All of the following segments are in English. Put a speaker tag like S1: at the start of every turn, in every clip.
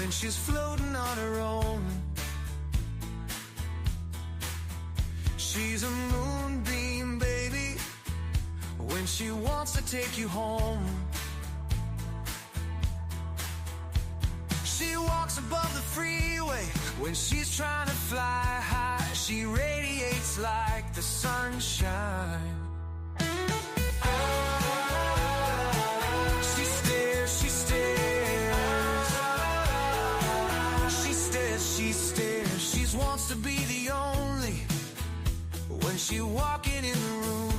S1: when she's floating on her own. She's a moonbeam, baby, when she wants to take you home. She walks above the freeway when she's trying to fly high. She radiates like the sunshine. She stares, she stares. She stares, she stares. She wants to be the only when she walking in the room.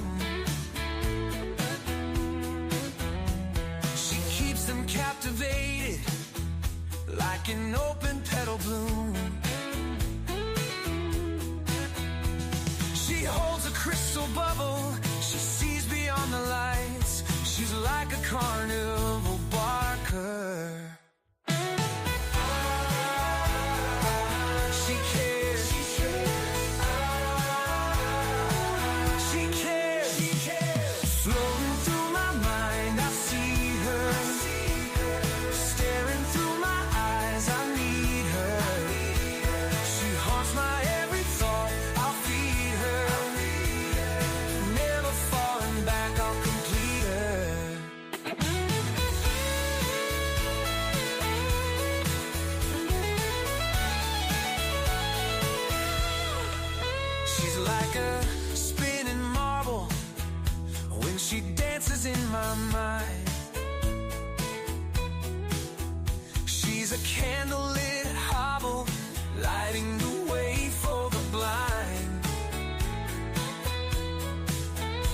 S1: She keeps them captivated like an open petal bloom. She holds a crystal bubble, she sees beyond the lights. She's like a carnival barker. She cares, she cares, she cares. Floating through my mind, I see her. Staring through my eyes, I need her. She haunts my every thought, I'll feed her. Never falling back, I'll complete her. She's like a spinning marble when she dances in my mind. She's a candlelit hobble, lighting the way for the blind.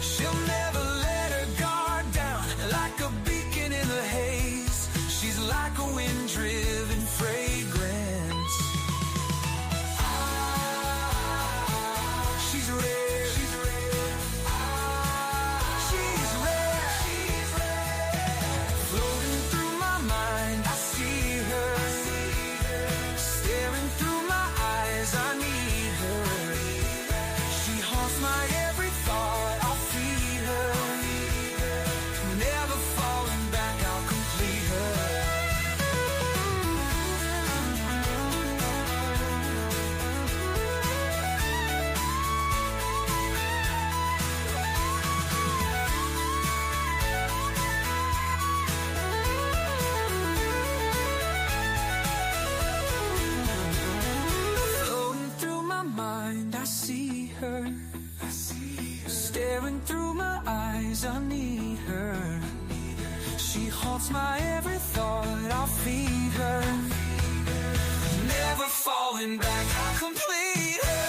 S1: She'll never let her guard down, like a beacon in the haze. She's like a wind-driven fragrance. She's rare, she's rare. She's rare, she's rare. Floating through my mind, I see her. Staring through my eyes, I need her. She haunts my every thought, I'll feed her. Never falling back, I'll complete her. Floating through my mind, I see her. Staring through my eyes, I need her. She haunts my every thought, I'll feed her. Never falling back, I'll complete her.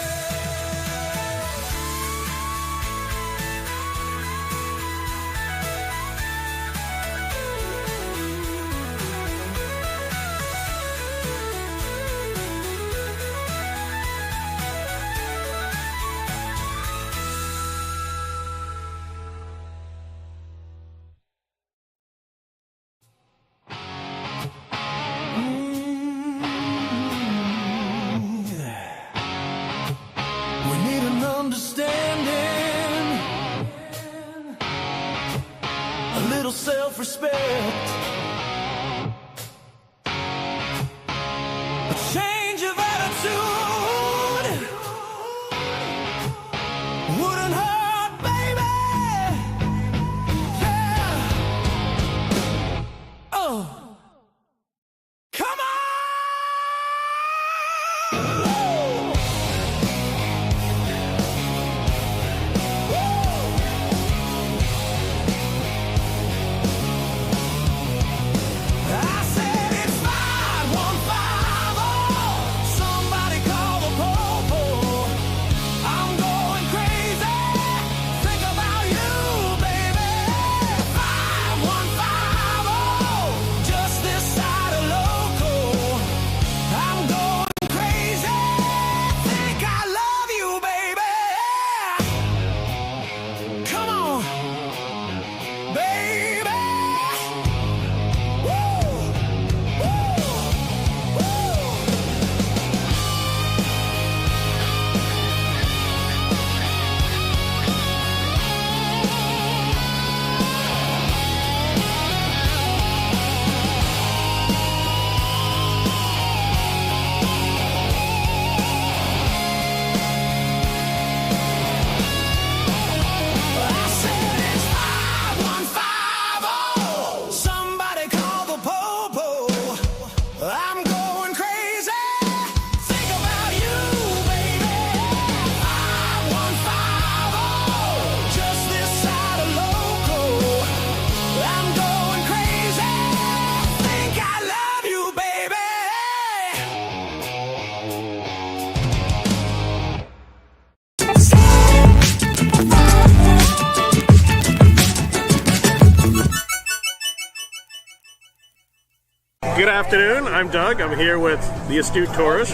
S1: We need an understanding, a little self-respect, a change of attitude wouldn't hurt, baby. Yeah. Oh, come on.
S2: Good afternoon, I'm Doug. I'm here with the Astute Tourist.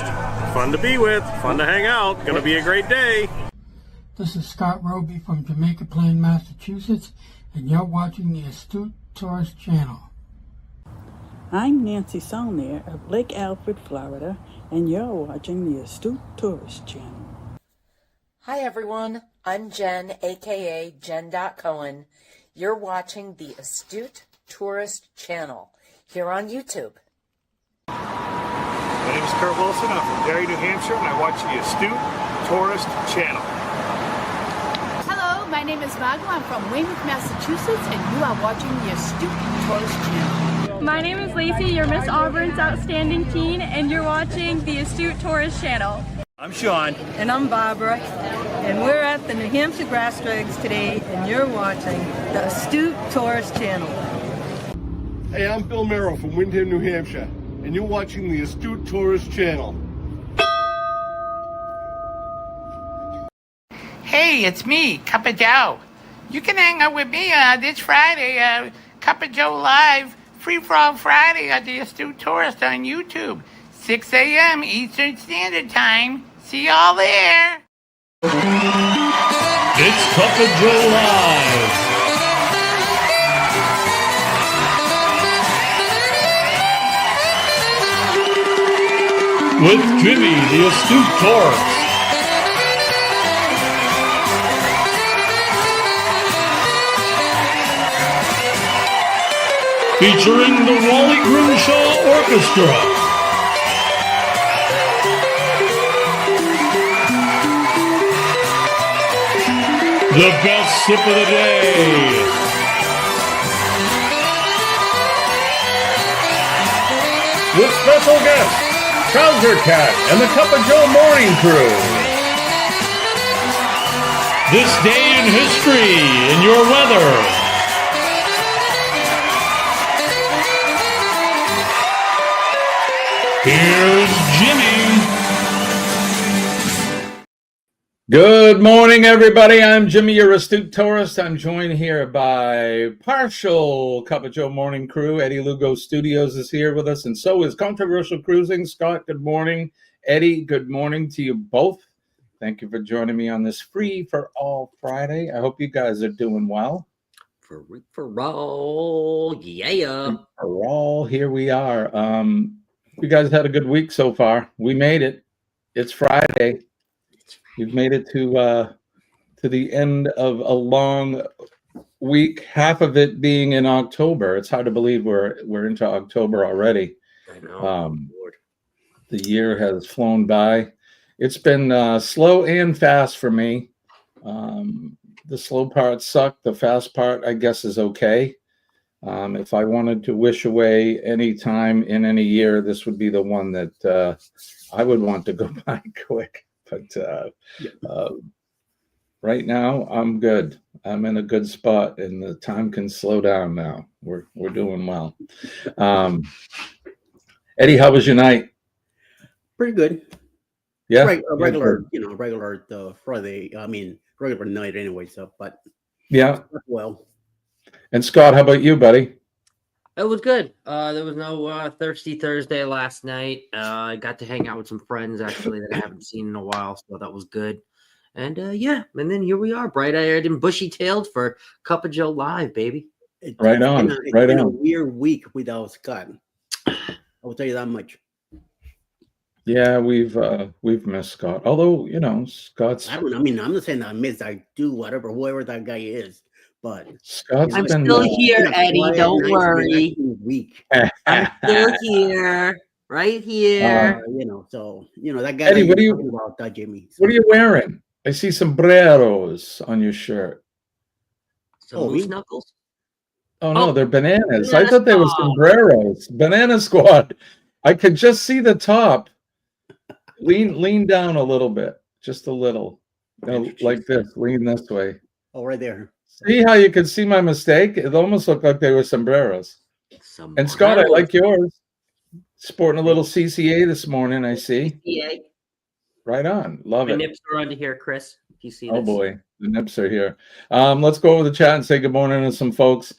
S2: Fun to be with, fun to hang out, gonna be a great day.
S3: This is Scott Roby from Jamaica Plain, Massachusetts, and you're watching the Astute Tourist Channel.
S4: I'm Nancy Saulnier of Lake Alfred, Florida, and you're watching the Astute Tourist Channel.
S5: Hi everyone, I'm Jen, aka Jen.Cohen. You're watching the Astute Tourist Channel here on YouTube.
S6: My name is Kurt Wilson. I'm from Derry, New Hampshire, and I watch the Astute Tourist Channel.
S7: Hello, my name is Margo. I'm from Weymouth, Massachusetts, and you are watching the Astute Tourist Channel.
S8: My name is Lacey, your Miss Auburn's Outstanding Teen, and you're watching the Astute Tourist Channel.
S6: I'm Sean.
S9: And I'm Barbara, and we're at the New Hampshire Grass Drags today, and you're watching the Astute Tourist Channel.
S10: Hey, I'm Bill Merrill from Windham, New Hampshire, and you're watching the Astute Tourist Channel.
S11: Hey, it's me, Cup of Joe. You can hang out with me this Friday, Cup of Joe Live, Free For All Friday at the Astute Tourist on YouTube, 6 a.m. Eastern Standard Time. See y'all there.
S12: It's Cup of Joe Live. With Jimmy, the Astute Tourist. Featuring the Wally Grimshaw Orchestra. The best sip of the day.
S10: With special guests, Trouser Cat and the Cup of Joe Morning Crew.
S12: This day in history in your weather. Here's Jimmy.
S13: Good morning, everybody. I'm Jimmy, your Astute Tourist. I'm joined here by partial Cup of Joe Morning Crew. Eddie Lugo Studios is here with us, and so is Controversial Cruising. Scott, good morning. Eddie, good morning to you both. Thank you for joining me on this Free For All Friday. I hope you guys are doing well.
S14: Free For All, yeah.
S13: Free For All, here we are. You guys had a good week so far. We made it. It's Friday. You've made it to the end of a long week, half of it being in October. It's hard to believe we're into October already.
S14: I know.
S13: The year has flown by. It's been slow and fast for me. The slow part sucked. The fast part, I guess, is okay. If I wanted to wish away any time in any year, this would be the one that I would want to go by quick. But right now, I'm good. I'm in a good spot, and the time can slow down now. We're doing well. Eddie, how was your night?
S15: Pretty good.
S13: Yeah,
S15: regular Friday. I mean, regular night anyway. So, but
S13: yeah.
S15: Well.
S13: And Scott, how about you, buddy?
S14: It was good. There was no Thirsty Thursday last night. I got to hang out with some friends, actually, that I haven't seen in a while, so that was good. And, yeah, and then here we are, bright-eyed and bushy-tailed for Cup of Joe Live, baby.
S13: Right on.
S15: It's been a weird week without Scott. I will tell you that much.
S13: Yeah, we've missed Scott. Although, Scott's...
S15: I mean, I'm not saying I miss. I do whoever that guy is. But
S13: Scott's
S14: I'm still here, Eddie. Don't worry. I'm still here, right here.
S15: That guy.
S13: Eddie, what are you
S15: about that, Jimmy?
S13: What are you wearing? I see sombreros on your shirt.
S14: Moose knuckles?
S13: Oh no, they're bananas. I thought they were sombreros. Banana Squad. I could just see the top. Lean down a little bit, just a little, like this. Lean this way.
S15: Oh, right there.
S13: See how you could see my mistake? It almost looked like they were sombreros. And Scott, I like yours. Sporting a little CCA this morning, I see.
S14: CCA.
S13: Right on. Love
S14: The
S13: it.
S14: nips are under here, Chris. If you see this.
S13: Oh boy, the nips are here. Let's go over the chat and say good morning to some folks.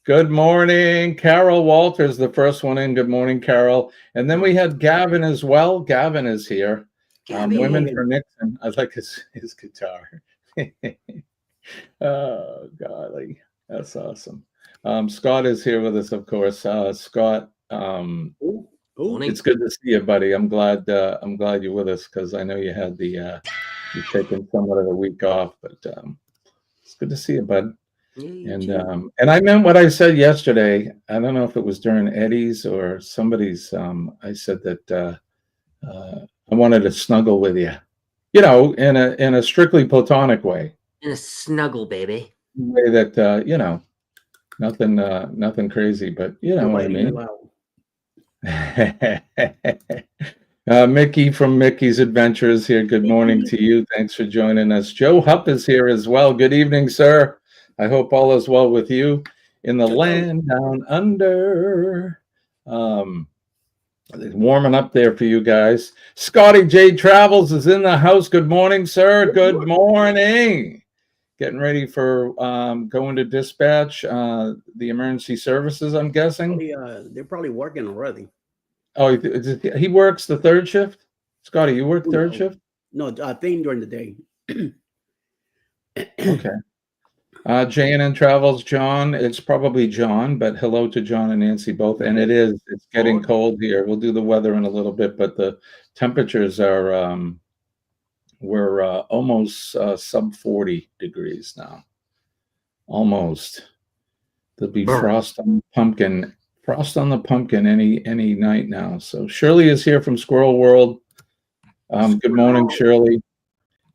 S13: Good morning. Carol Walters, the first one in. Good morning, Carol. And then we had Gavin as well. Gavin is here. Women for Nixon. I like his guitar. Oh, golly. That's awesome. Scott is here with us, of course. Scott, it's good to see you, buddy. I'm glad you're with us because I know you had you've taken somewhat of a week off, but it's good to see you, bud. And I meant what I said yesterday. I don't know if it was during Eddie's or somebody's. I said that I wanted to snuggle with you, in a strictly platonic way.
S14: In a snuggle, baby.
S13: Way that nothing crazy, but you know what I mean. Mickey from Mickey's Adventures here. Good morning to you. Thanks for joining us. Joe Hupp is here as well. Good evening, sir. I hope all is well with you in the land down under. It's warming up there for you guys. Scotty J Travels is in the house. Good morning, sir. Good morning. Getting ready for going to dispatch the emergency services, I'm guessing.
S15: They're probably working already.
S13: Oh, he works the third shift? Scotty, you work third shift?
S15: No, I think during the day.
S13: Okay. JNN Travels, John. It's probably John, but hello to John and Nancy both. And it's getting cold here. We'll do the weather in a little bit, but the temperatures are we're almost sub 40 degrees now. Almost. There'll be frost on the pumpkin any night now. So Shirley is here from Squirrel World. Good morning, Shirley.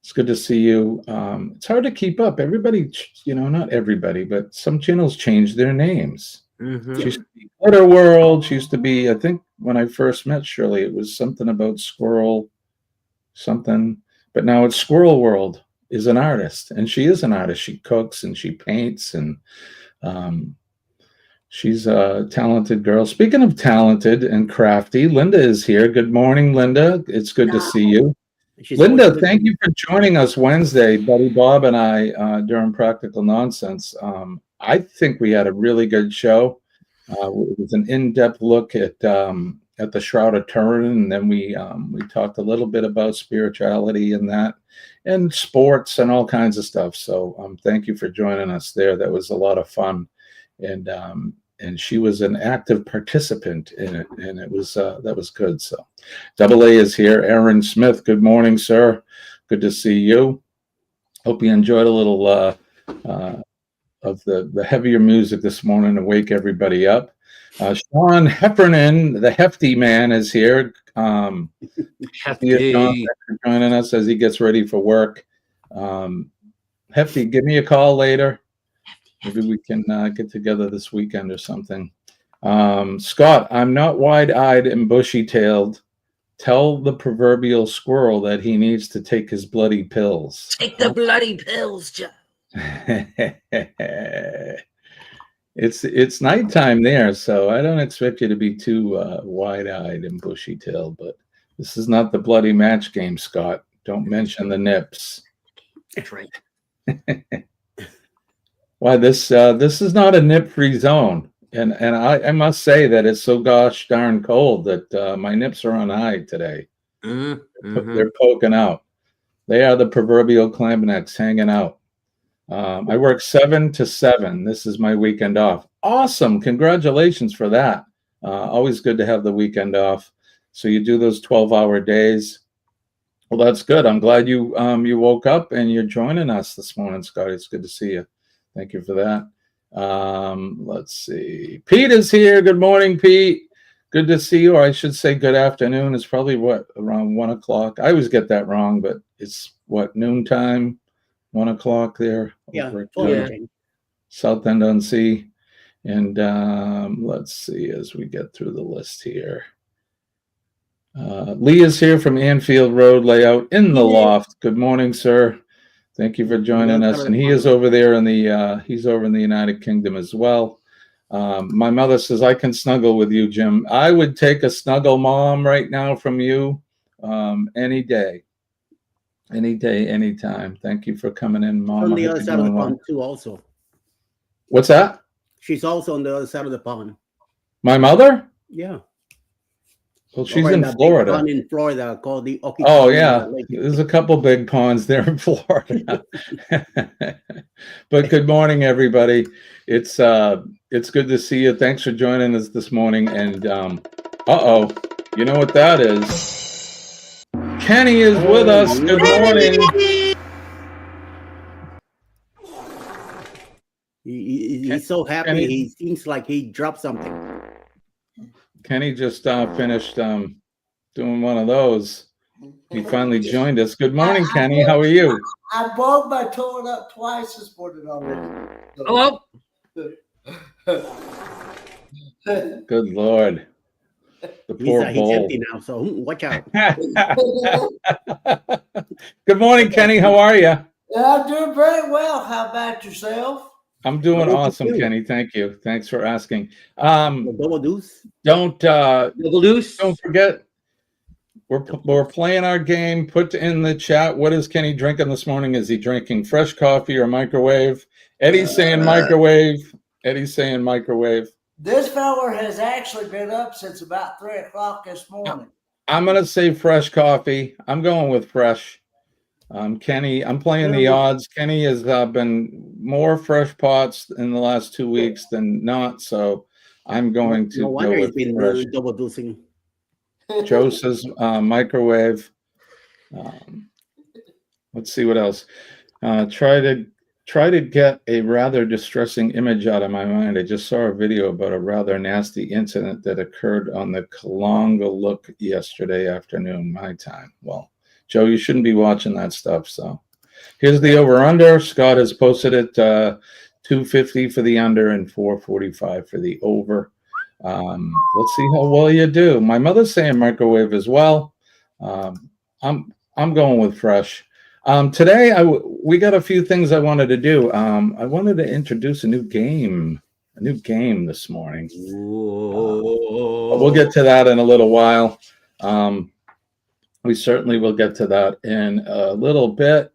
S13: It's good to see you. It's hard to keep up. Everybody, not everybody, but some channels change their names.
S14: Mm-hmm.
S13: She used to be Glitter World. She used to be, I think when I first met Shirley, it was something about squirrel something. But now it's Squirrel World is an artist. And she is an artist. She cooks and she paints. And she's a talented girl. Speaking of talented and crafty, Linda is here. Good morning, Linda. It's good to see you. Linda, thank you for joining us Wednesday, Buddy Bob and I, during Practical Nonsense. I think we had a really good show. It was an in-depth look at the Shroud of Turin, and then we talked a little bit about spirituality and that, and sports and all kinds of stuff. So thank you for joining us there. That was a lot of fun, and she was an active participant in it, and it was that was good. So Double A is here. Aaron Smith, good morning, sir. Good to see you. Hope you enjoyed a little of the heavier music this morning to wake everybody up. Sean Heffernan, the hefty man, is here.
S14: Hefty.
S13: Sean, thanks for joining us as he gets ready for work. Hefty, give me a call later. Maybe we can get together this weekend or something. Scott, I'm not wide-eyed and bushy-tailed. Tell the proverbial squirrel that he needs to take his bloody pills.
S14: Take the bloody pills, Joe.
S13: It's nighttime there, so I don't expect you to be too wide-eyed and bushy-tailed, but this is not the bloody match game, Scott. Don't mention the nips.
S14: That's right.
S13: Why, this is not a nip-free zone, and I must say that it's so gosh darn cold that my nips are on high today.
S14: Mm-hmm.
S13: They're poking out. They are the proverbial clam necks hanging out. I work 7 to 7. This is my weekend off. Awesome! Congratulations for that. Always good to have the weekend off. So you do those 12-hour days. Well, that's good. I'm glad you woke up and you're joining us this morning, Scott. It's good to see you. Thank you for that. Let's see. Pete is here. Good morning, Pete. Good to see you. Or I should say good afternoon. It's probably around 1 o'clock. I always get that wrong, but it's noontime, 1 o'clock there.
S15: Yeah.
S13: South End on Sea. And let's see as we get through the list here. Lee is here from Anfield Road Layout in the loft. Good morning, sir. Thank you for joining us. And he is over there in the he's over in the United Kingdom as well. My mother says I can snuggle with you, Jim. I would take a snuggle mom right now from you any day, anytime. Thank you for coming in, Mom.
S15: On the other side of the pond too, also.
S13: What's that?
S15: She's also on the other side of the pond.
S13: My mother?
S15: Yeah.
S13: Well, she's
S15: Over
S13: in
S15: that big
S13: Florida.
S15: pond in Florida called the Okie
S13: Oh,
S15: Pond,
S13: yeah.
S15: Lake.
S13: There's a couple big ponds there in Florida. But good morning, everybody. It's good to see you. Thanks for joining us this morning. And uh-oh, you know what that is? Kenny is with us. Good morning.
S15: He's so happy.
S13: Kenny,
S15: He seems like he dropped something.
S13: Kenny just finished doing one of those. He finally joined us. Good morning, Kenny. How are you?
S16: I broke my toe up twice this morning already.
S14: Hello.
S13: Good Lord. The poor
S15: He's
S13: bull.
S15: empty now, so watch out.
S13: Good morning, Kenny. How are you?
S16: Yeah, I'm doing very well. How about yourself?
S13: I'm doing awesome, Kenny. Thank you. Thanks for asking.
S15: Double deuce.
S13: Don't
S14: double deuce.
S13: Don't forget, we're playing our game. Put in the chat, what is Kenny drinking this morning? Is he drinking fresh coffee or microwave? Eddie's saying microwave. Eddie's saying microwave.
S16: This fella has actually been up since about 3 o'clock this morning.
S13: I'm gonna say fresh coffee. I'm going with fresh. Kenny, I'm playing the odds. Kenny has been more fresh pots in the last 2 weeks than not, so I'm going to go with fresh.
S15: Double dosing.
S13: Joe says microwave. Let's see what else. Try to get a rather distressing image out of my mind. I just saw a video about a rather nasty incident that occurred on the Kalonga yesterday afternoon, my time. Well, Joe, you shouldn't be watching that stuff. So here's the over-under. Scott has posted it 250 for the under and 445 for the over. Let's see how well you do. My mother's saying microwave as well. I'm going with fresh. Today we got a few things I wanted to do. I wanted to introduce a new game this morning. We'll get to that in a little while. We certainly will get to that in a little bit.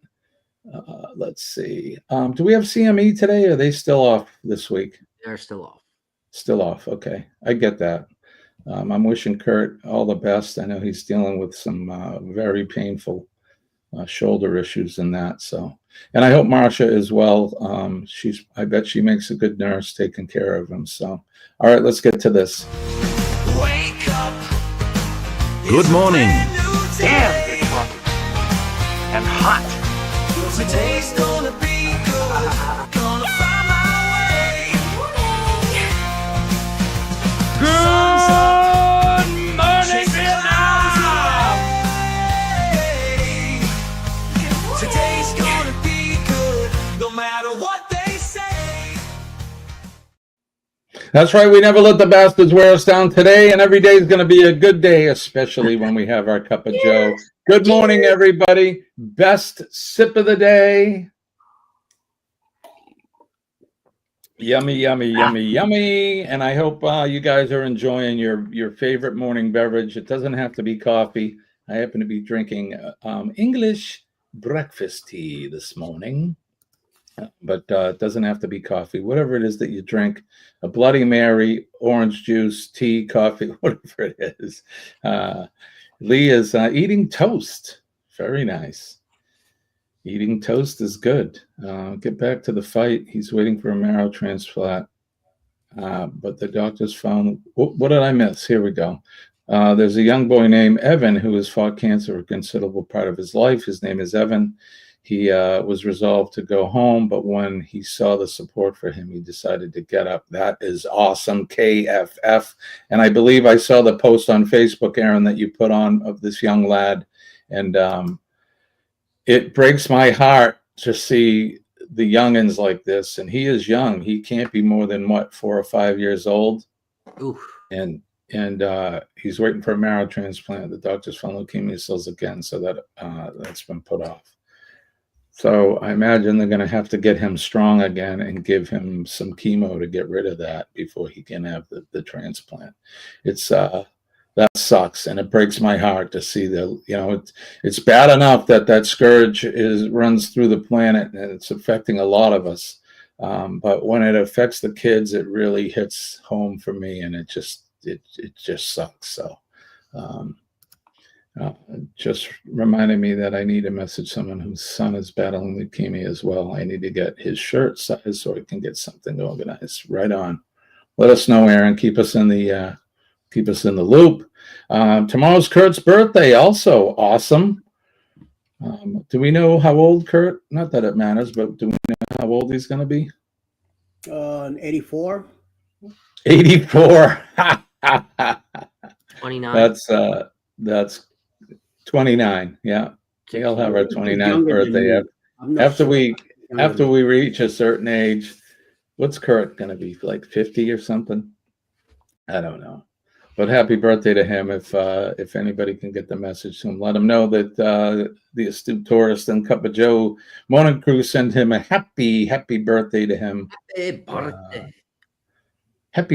S13: Let's see. Do we have CME today? Or are they still off this week?
S14: They're still off.
S13: Still off. Okay. I get that. I'm wishing Kurt all the best. I know he's dealing with some very painful shoulder issues and that. So, and I hope Marcia as well. I bet she makes a good nurse taking care of him. So, all right, let's get to this.
S1: Wake up.
S17: Good morning.
S1: Damn, it's hot. And hot. Today's gonna be good. Gonna find my way.
S11: Good morning, Vietnam.
S1: Today's gonna be good, no matter what they say.
S13: That's right. We never let the bastards wear us down today, and every day is going to be a good day, especially when we have our cup of Joe. Good morning, everybody. Best sip of the day. Yummy, yummy, yummy, yummy. And I hope you guys are enjoying your favorite morning beverage. It doesn't have to be coffee. I happen to be drinking English breakfast tea this morning. But it doesn't have to be coffee. Whatever it is that you drink, a Bloody Mary, orange juice, tea, coffee, whatever it is. Lee is eating toast. Very nice. Eating toast is good. Get back to the fight. He's waiting for a marrow transplant. But the doctors found, what did I miss? Here we go. There's a young boy named Evan who has fought cancer a considerable part of his life. His name is Evan. He was resolved to go home, but when he saw the support for him, he decided to get up. That is awesome, KFF. And I believe I saw the post on Facebook, Aaron, that you put on of this young lad. And it breaks my heart to see the youngins like this. And he is young. He can't be more than, 4 or 5 years old.
S14: Oof.
S13: And he's waiting for a marrow transplant. The doctors found leukemia cells again, so that's been put off. So I imagine they're going to have to get him strong again and give him some chemo to get rid of that before he can have the transplant. It's that sucks, and it breaks my heart to see it's bad enough that scourge runs through the planet and it's affecting a lot of us. But when it affects the kids, it really hits home for me, and it just sucks. So just reminded me that I need to message someone whose son is battling leukemia as well. I need to get his shirt size so I can get something organized. Right on. Let us know, Aaron. Keep us in the loop. Tomorrow's Kurt's birthday. Also awesome. Do we know how old Kurt? Not that it matters, but do we know how old he's going to be?
S15: 84.
S13: 84.
S14: 29.
S13: That's 29. Yeah, he'll have our 29th birthday after we reach a certain age. What's Kurt going to be, like 50 or something? I don't know. But happy birthday to him. If anybody can get the message to him, let him know that the Astute Tourist and Cup of Joe morning crew send him a happy birthday to him.
S14: Happy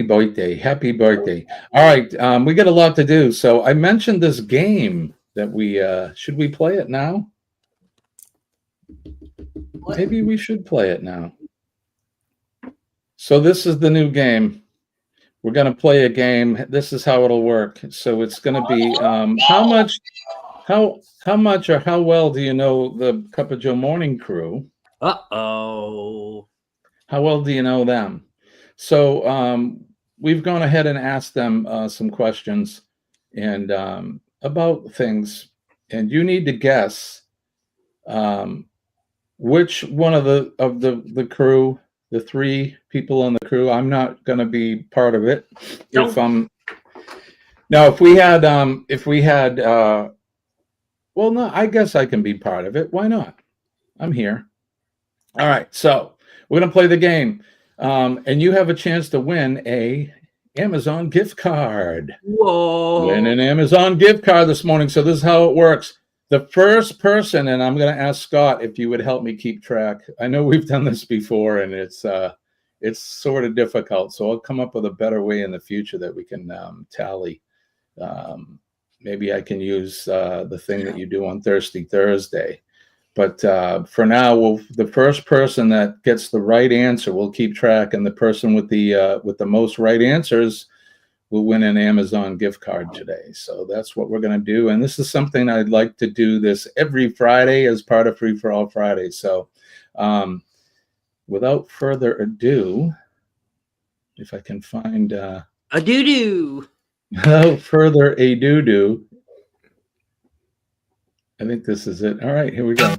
S14: birthday.
S13: Happy birthday. All right, we got a lot to do. So I mentioned this game that we should we play it now? Maybe we should play it now. So this is the new game. We're going to play a game. This is how it'll work. So it's going to be how much or how well do you know the Cup of Joe morning crew?
S14: Uh-oh.
S13: How well do you know them? So we've gone ahead and asked them some questions and about things, and you need to guess which one of the crew. The three people on the crew. I'm not going to be part of it. If we had, well, no, I guess I can be part of it. Why not? I'm here. All right. So we're going to play the game. And you have a chance to win a Amazon gift card.
S14: Whoa.
S13: Win an Amazon gift card this morning. So this is how it works. The first person, and I'm going to ask Scott if you would help me keep track. I know we've done this before, and it's sort of difficult. So I'll come up with a better way in the future that we can tally. Maybe I can use the thing that you do on Thirsty Thursday. But for now, the first person that gets the right answer, we'll keep track, and the person with the most right answers will win an Amazon gift card today. So that's what we're going to do. And this is something I'd like to do this every Friday as part of Free for All Friday. So without further ado, if I can find
S14: a doo-doo.
S13: Without further ado, I think this is it. All right, here we go.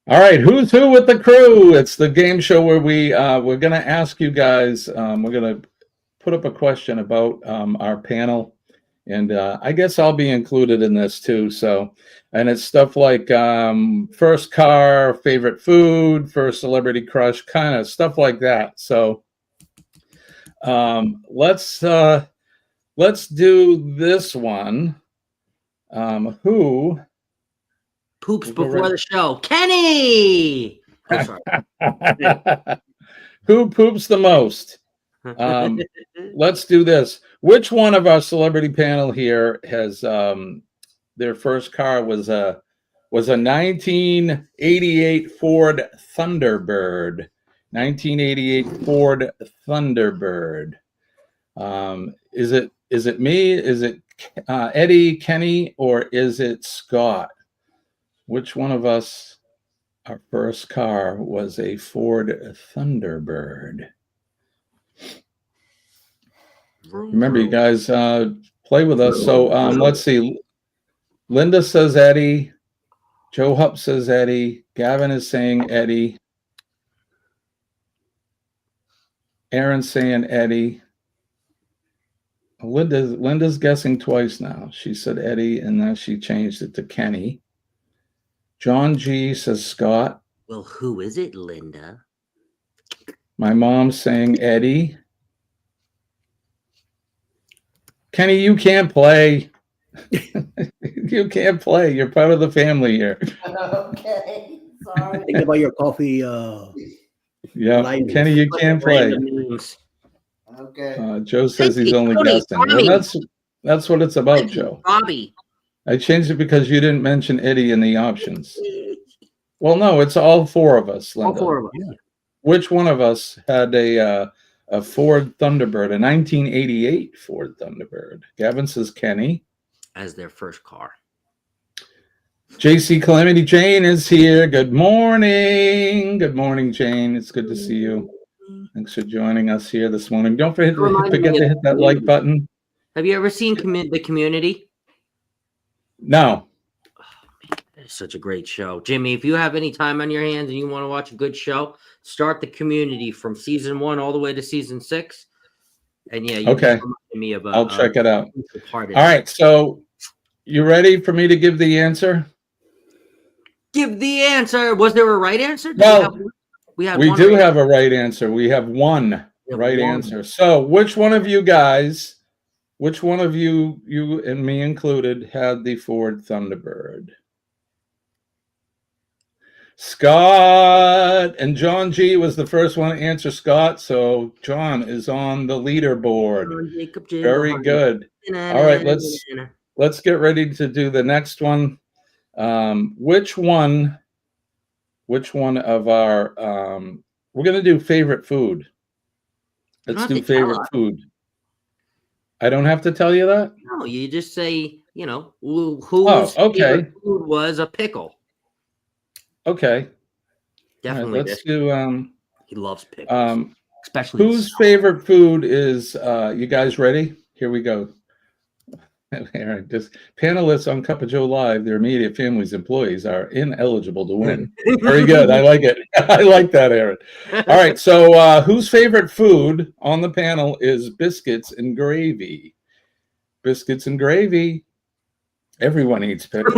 S13: All right, who's who with the crew? It's the game show where we're going to ask you guys. We're going to put up a question about our panel, and I guess I'll be included in this too. So, and it's stuff like first car, favorite food, first celebrity crush, kind of stuff like that. So, let's do this one. Who
S14: poops before the show? Kenny! I'm sorry.
S13: Who poops the most? Let's do this. Which one of our celebrity panel here has their first car was a 1988 Ford Thunderbird. 1988 Ford Thunderbird. Is it me? Is it Eddie, Kenny, or is it Scott? Which one of us, our first car was a Ford Thunderbird? Remember, you guys play with us. So let's see. Linda says Eddie. Joe Hupp says Eddie. Gavin is saying Eddie. Aaron's saying Eddie. Linda's guessing twice now. She said Eddie, and now she changed it to Kenny. John G says Scott.
S14: Well, who is it, Linda?
S13: My mom's saying Eddie. Kenny, you can't play. You can't play. You're part of the family here.
S16: Okay, sorry.
S15: Think about your coffee.
S13: Yeah, Kenny, you can't play.
S16: Okay.
S13: Joe says he's only guessing. Well, That's what it's about, Joe.
S14: Bobby.
S13: I changed it because you didn't mention Eddie in the options. Well, no, it's all four of us, Linda.
S14: All four of us.
S15: Yeah.
S13: Which one of us had a Ford Thunderbird, a 1988 Ford Thunderbird? Gavin says Kenny.
S14: As their first car.
S13: JC Calamity Jane is here. Good morning. Good morning, Jane. It's good to see you. Thanks for joining us here this morning. Don't forget to hit that like button.
S14: Have you ever seen The Community?
S13: No.
S14: It's such a great show. Jimmy, if you have any time on your hands and you want to watch a good show, start The Community from season 1 all the way to season 6. And yeah, you
S13: okay.
S14: Me about,
S13: I'll check it out.
S14: All
S13: right, so you ready for me to give the answer?
S14: Give the answer. Was there a right answer?
S13: We do have a right answer. We have one right answer. So which one of you guys, you and me included, had the Ford Thunderbird? Scott and John G was the first one to answer, Scott. So John is on the leaderboard. Very good. All right, let's get ready to do the next one. Which one of our we're gonna do favorite food. Let's do favorite food. I don't have to tell you that?
S14: No, you just say, whose favorite food was a pickle.
S13: Okay.
S14: Definitely.
S13: Right, let's do
S14: he loves pickles. Especially
S13: whose favorite food is you guys ready? Here we go. Aaron, just panelists on Cup of Joe Live, their immediate families, employees are ineligible to win. Very good. I like it. I like that, Aaron. All right. So whose favorite food on the panel is biscuits and gravy? Biscuits and gravy. Everyone eats pickles.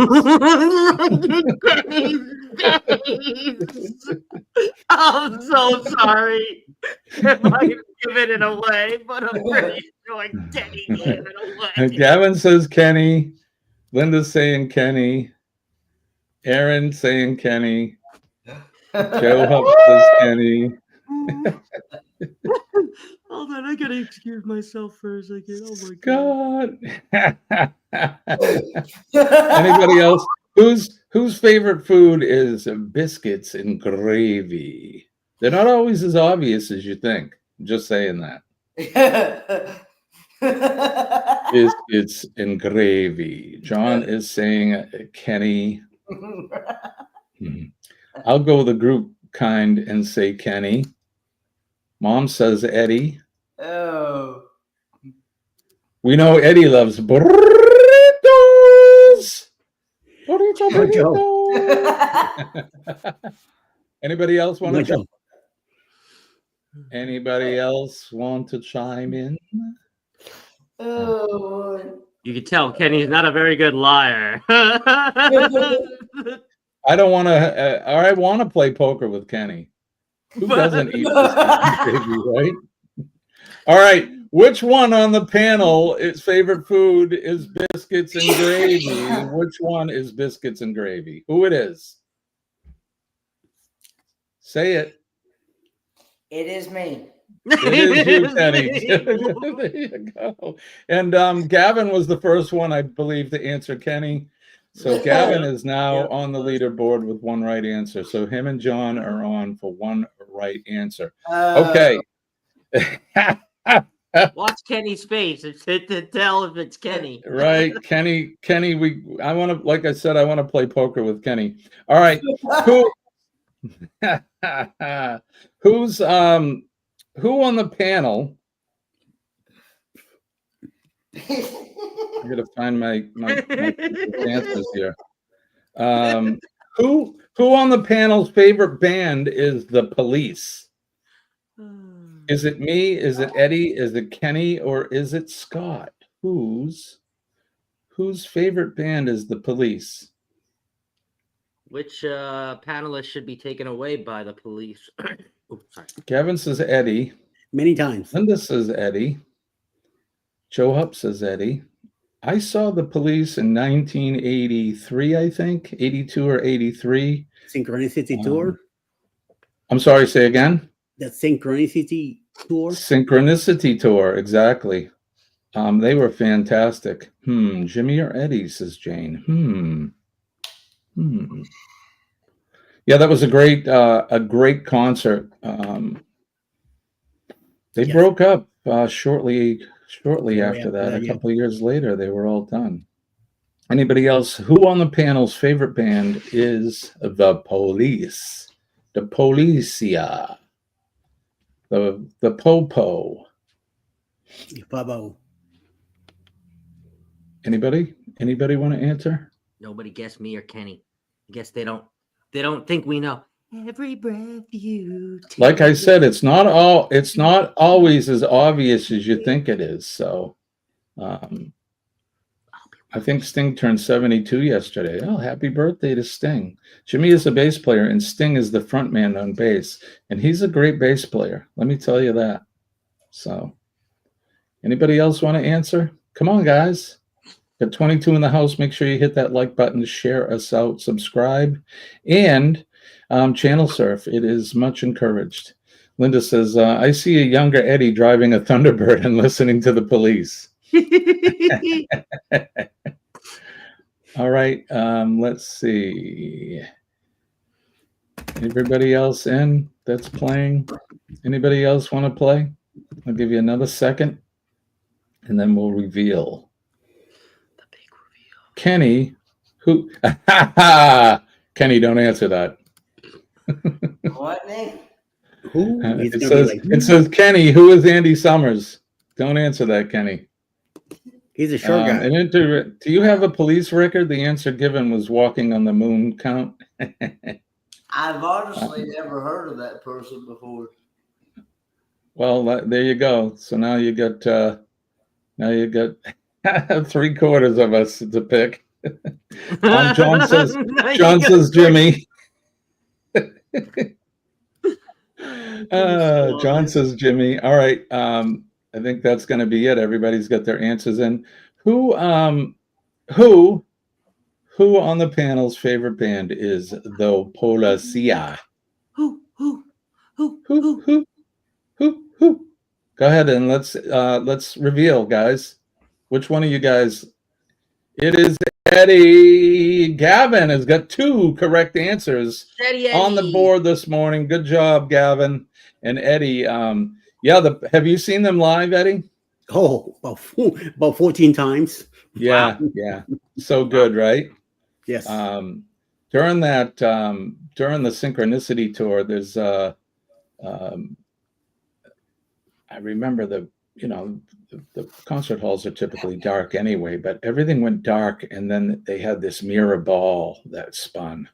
S14: I'm so sorry if I've given it away, but I'm pretty sure Kenny gave it away.
S13: Gavin says Kenny. Linda's saying Kenny. Aaron saying Kenny. Joe Huff says Kenny.
S14: Hold on, I gotta excuse myself for a second. Oh my
S13: God. Anybody else? Whose favorite food is biscuits and gravy? They're not always as obvious as you think. I'm just saying that. Biscuits and gravy. John is saying Kenny. I'll go the group kind and say Kenny. Mom says Eddie.
S16: Oh.
S13: We know Eddie loves burritos. Burrito. Anybody else want to? Anybody else want to chime in?
S16: Oh.
S14: You can tell Kenny's not a very good liar.
S13: I don't want to. I want to play poker with Kenny. Who doesn't eat gravy, right? All right. Which one on the panel, its favorite food is biscuits and gravy? Which one is biscuits and gravy? Who it is? Say it.
S16: It is me.
S13: It is you, Kenny. There you go. And Gavin was the first one, I believe, to answer Kenny. So Gavin is now on the leaderboard with one right answer. So him and John are on for one right answer. Okay.
S14: Watch Kenny's face to tell if it's Kenny.
S13: Right, Kenny. I want to, like I said, I want to play poker with Kenny. All right. Who on the panel? I gotta find my answers here. Who on the panel's favorite band is the Police? Is it me? Is it Eddie? Is it Kenny? Or is it Scott? Whose favorite band is the Police?
S14: Which panelist should be taken away by the Police? Oh, sorry.
S13: Kevin says Eddie.
S15: Many times.
S13: Linda says Eddie. Joe Hupp says Eddie. I saw the Police in 1983, I think, 82 or 83.
S15: Synchronicity Tour.
S13: I'm sorry, say again.
S15: That Synchronicity Tour.
S13: Synchronicity Tour, exactly. They were fantastic. Jimmy or Eddie, says Jane. Yeah, that was a great concert. They broke up shortly after that. A couple of years later, they were all done. Anybody else? Who on the panel's favorite band is the Police? The Policia. The Popo.
S15: Popo.
S13: Anybody want to answer?
S14: Nobody guessed me or Kenny. I guess they don't think we know. Every breath you take.
S13: Like I said, it's not always as obvious as you think it is. So I think Sting turned 72 yesterday. Oh, happy birthday to Sting. Jimmy is a bass player and Sting is the front man on bass. And he's a great bass player. Let me tell you that. So anybody else want to answer? Come on, guys. Got 22 in the house. Make sure you hit that like button, share us out, subscribe, and channel surf. It is much encouraged. Linda says, I see a younger Eddie driving a Thunderbird and listening to the Police. All right, let's see. Everybody else in that's playing? Anybody else want to play? I'll give you another second, and then we'll reveal. The big reveal. Kenny, who? Kenny, don't answer that.
S16: What name?
S15: Who?
S13: It says, Kenny, who is Andy Summers? Don't answer that, Kenny.
S15: He's a short guy.
S13: Do you have a police record? The answer given was Walking on the Moon count.
S16: I've honestly never heard of that person before.
S13: Well, there you go. So now you got 3/4 of us to pick. John says Jimmy. John says Jimmy. All right. I think that's going to be it. Everybody's got their answers in. Who on the panel's favorite band is the Policia? Who? Go ahead and let's reveal, guys. Which one of you guys? It is Eddie. Gavin has got 2 correct answers on the board this morning. Good job, Gavin and Eddie. Have you seen them live, Eddie?
S15: Oh, about 14 times.
S13: Yeah,
S15: Wow.
S13: Yeah. So good, right?
S15: Yes.
S13: During the Synchronicity tour, there's I remember the concert halls are typically dark anyway, but everything went dark, and then they had this mirror ball that spun,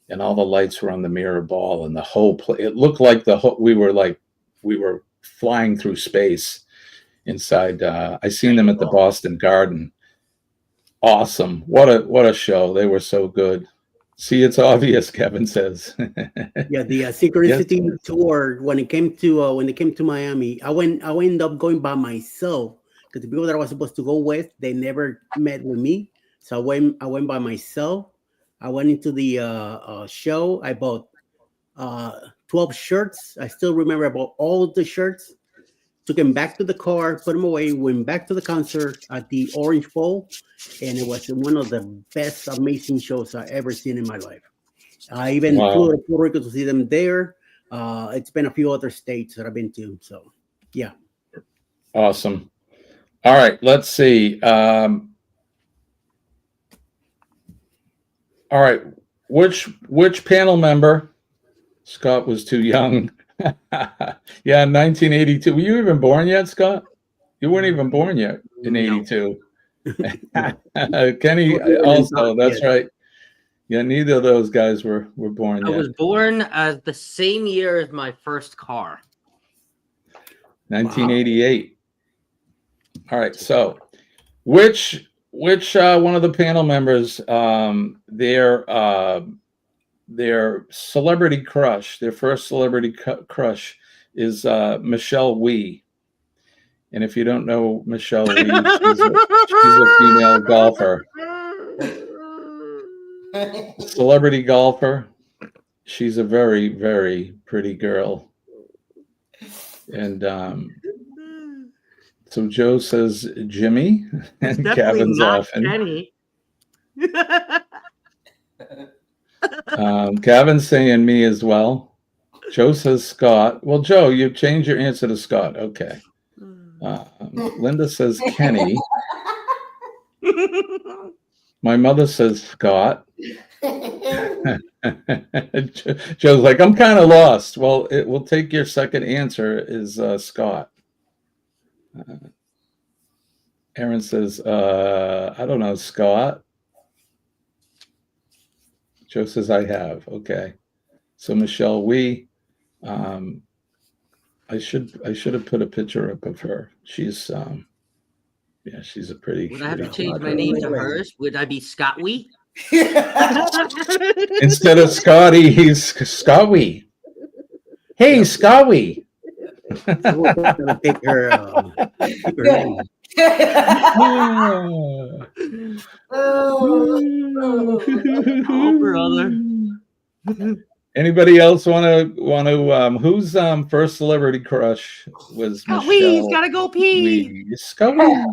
S13: and all the lights were on the mirror ball, and the whole it looked like we were flying through space inside. I seen them at the Boston Garden. Awesome. What a show. They were so good. See, it's obvious, Kevin says.
S15: Yeah, the Synchronicity tour, when it came to Miami, I ended up going by myself because the people that I was supposed to go with, they never met with me. So I went by myself. I went into the show. I bought 12 shirts. I still remember I bought all of the shirts. Took them back to the car, put them away, went back to the concert at the Orange Bowl, and it was one of the best, amazing shows I've ever seen in my life. I even flew to Puerto Rico to see them there. It's been a few other states that I've been to, so yeah.
S13: Awesome. All right, let's see. All right, which panel member? Scott was too young. Yeah, 1982. Were you even born yet, Scott? You weren't even born yet in 82. Kenny also, that's right. Yeah, neither of those guys were born yet.
S14: I was born the same year as my first car.
S13: 1988. Wow. All right, so which one of the panel members, their celebrity crush, their first celebrity crush is Michelle Wee. And if you don't know Michelle Wee, she's a female golfer. Celebrity golfer. She's a very, very pretty girl. And So Joe says Jimmy, and Gavin's off.
S14: Kenny.
S13: Gavin's saying me as well. Joe says Scott. Well, Joe, you changed your answer to Scott. Okay. Linda says Kenny. My mother says Scott. Joe's like, I'm kind of lost. Well, it will take your second answer is Scott. Aaron says, I don't know, Scott. Joe says, I have. Okay. So Michelle, I should have put a picture up of her. She's she's a pretty.
S14: Would I have to change my name to hers? Would I be Scott Wee?
S13: Instead of Scotty, he's Scotty. Hey, Scotty.
S15: Pick her.
S14: Oh, brother.
S13: Anybody else want to whose first celebrity crush was
S14: Scott
S13: Michelle?
S14: Wee's gotta go pee.
S13: Scott Wee.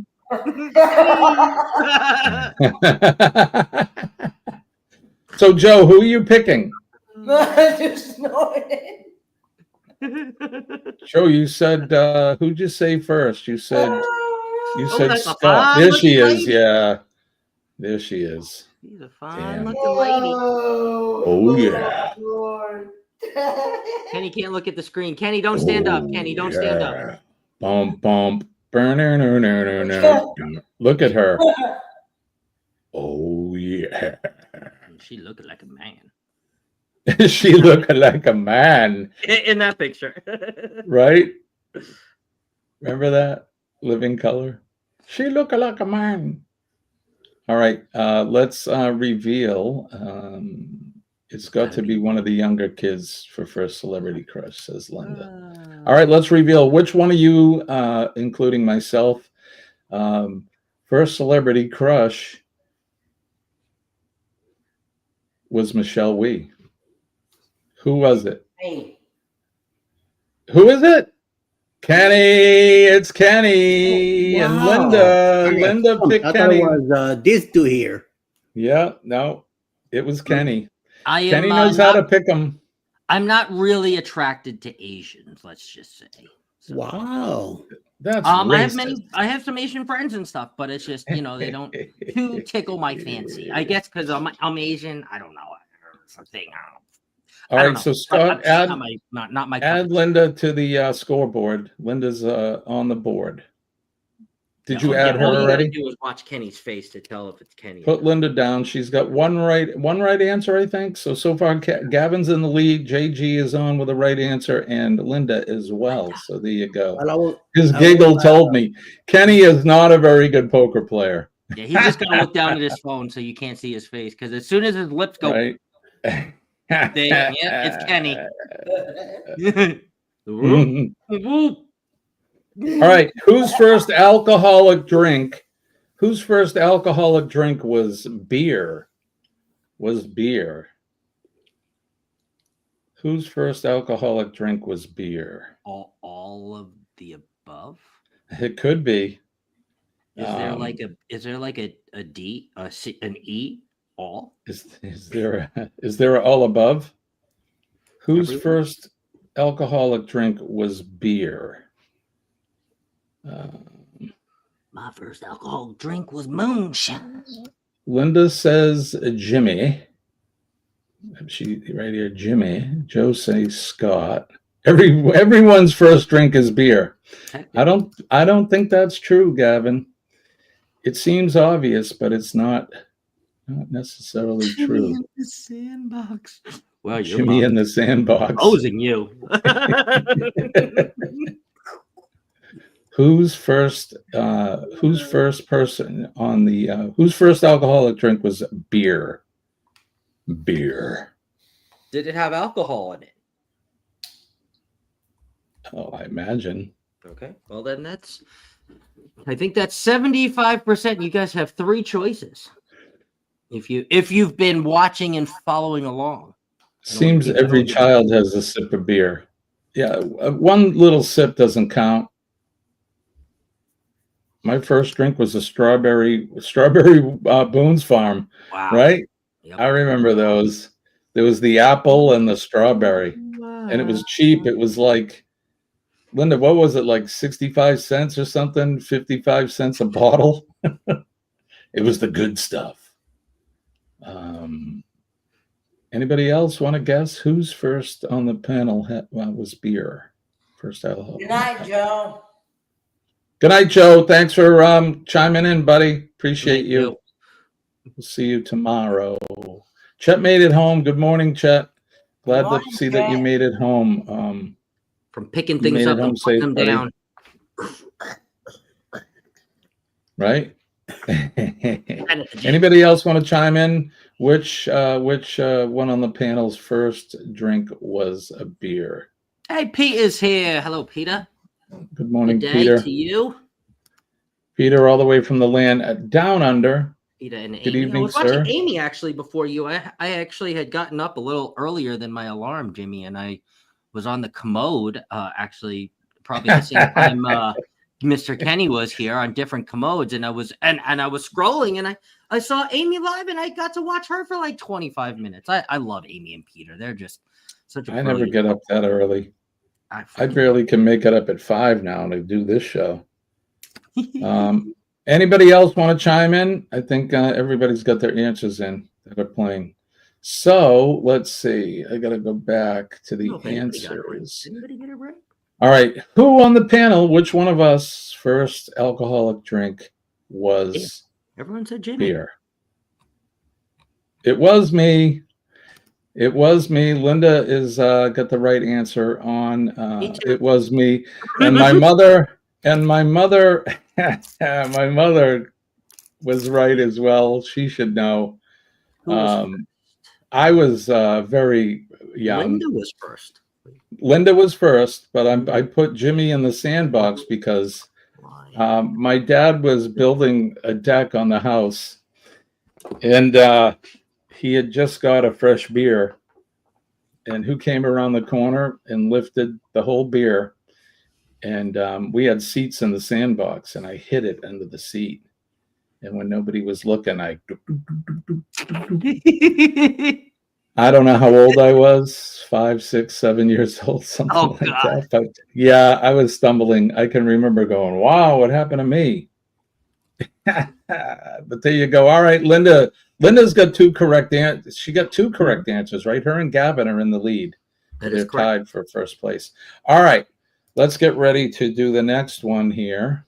S13: So Joe, who are you picking?
S16: Just snorted.
S13: Joe, you said who'd you say first? You said
S14: that's a
S13: Scott.
S14: fine
S13: There she
S14: looking
S13: is.
S14: lady.
S13: Yeah, there she is.
S14: She's a fine looking lady.
S13: Oh yeah.
S16: Lord.
S14: Kenny can't look at the screen. Kenny, don't stand up. Kenny, don't stand up.
S13: Bump bump. No. Look at her. Oh yeah.
S14: She looking like a man.
S13: She looking like a man.
S14: In that picture.
S13: Right? Remember that? Living Color? She looking like a man. All right. Let's reveal. It's got to be one of the younger kids for first celebrity crush, says Linda. All right, let's reveal which one of you, including myself, first celebrity crush was Michelle Wee. Who was it?
S16: Hey.
S13: Who is it? Kenny. It's Kenny.
S15: Wow.
S13: And Linda. Linda picked
S15: I
S13: Kenny.
S15: thought it was this dude here.
S13: Yeah, no, it was Kenny.
S14: Kenny
S13: knows how to pick them.
S14: I'm not really attracted to Asians, let's just say. So,
S15: wow.
S13: That's
S14: I have some Asian friends and stuff, but it's just, they don't too tickle my fancy. I guess because I'm Asian. I don't know. Something.
S13: All right, so Scott, add
S14: not my
S13: add Linda to the scoreboard. Linda's on the board. Did you add her
S14: all
S13: already?
S14: you gotta do is watch Kenny's face to tell if it's Kenny.
S13: Put Linda down. She's got one right answer, I think. So far, Gavin's in the lead. JG is on with the right answer, and Linda as well. So there you go. His giggle told me Kenny is not a very good poker player.
S14: Yeah, he's just gonna look down at his phone so you can't see his face, because as soon as his lips go,
S13: right.
S14: It's Kenny.
S13: All right, whose first alcoholic drink was beer? Whose first alcoholic drink was beer?
S14: All of the above?
S13: It could be.
S14: Is there like a D, an E, all?
S13: Is there a all above? Whose first alcoholic drink was beer?
S14: My first alcoholic drink was moonshine.
S13: Linda says Jimmy. She right here, Jimmy. Joe says Scott. Everyone's first drink is beer. I don't think that's true, Gavin. It seems obvious, but it's not necessarily true.
S14: In the sandbox. Well,
S13: Jimmy in the sandbox.
S14: Opposing you.
S13: Whose first alcoholic drink was beer? Beer.
S14: Did it have alcohol in it?
S13: Oh, I imagine.
S14: Okay. Well, then I think that's 75%. You guys have three choices. If you've been watching and following along.
S13: Seems every child has a sip of beer. Yeah, one little sip doesn't count. My first drink was a strawberry Boone's Farm.
S14: Wow.
S13: Right?
S14: Yep.
S13: I remember those. There was the apple and the strawberry, and it was cheap. It was like, Linda, what was it, like 65 cents or something? 55 cents a bottle. It was the good stuff. Anybody else want to guess who's first on the panel was beer? First alcohol.
S16: Good night, Joe.
S13: Good night, Joe. Thanks for chiming in, buddy. Appreciate
S14: Thank
S13: you.
S14: you.
S13: We'll see you tomorrow. Chet made it home. Good morning, Chet. Glad to
S16: morning,
S13: see that you
S16: Chet.
S13: made it home.
S14: From picking
S13: You
S14: things
S13: made
S14: up
S13: it home
S14: and putting
S13: safe,
S14: them
S13: buddy.
S14: down.
S13: Right? Anybody else want to chime in? Which one on the panel's first drink was a beer?
S14: Hey, Peter's here. Hello, Peter.
S13: Good morning,
S14: Good day
S13: Peter.
S14: to you.
S13: Peter, all the way from the land down under.
S14: Peter and
S13: Good
S14: Amy.
S13: evening,
S14: I was watching
S13: sir.
S14: Amy actually before you. I actually had gotten up a little earlier than my alarm, Jimmy, and I was on the commode. Actually, probably the same time Mr. Kenny was here on different commodes, and I was scrolling, and I saw Amy live, and I got to watch her for like 25 minutes. I love Amy and Peter. They're just such a.
S13: I never get up that early. I barely can make it up at 5 now to do this show. Anybody else want to chime in? I think everybody's got their answers in that are playing. So let's see. I got to go back to the answers.
S14: Anybody get it right?
S13: All right. Who on the panel, which one of us first alcoholic drink was
S14: Everyone said Jimmy.
S13: beer? It was me. It was me. Linda is got the right answer on. It was me, and my mother my mother was right as well. She should know. I was very young.
S14: Linda was first.
S13: Linda was first, but I put Jimmy in the sandbox because my dad was building a deck on the house, and he had just got a fresh beer. And who came around the corner and lifted the whole beer? And we had seats in the sandbox, and I hid it under the seat. And when nobody was looking, I don't know how old I was, 5, 6, 7 years old, something like that. But yeah, I was stumbling. I can remember going, wow, what happened to me? But there you go. All right, Linda. Linda's got 2 correct answers. She got 2 correct answers, right? Her and Gavin are in the lead. They're tied for first place. All right, let's get ready to do the next one here.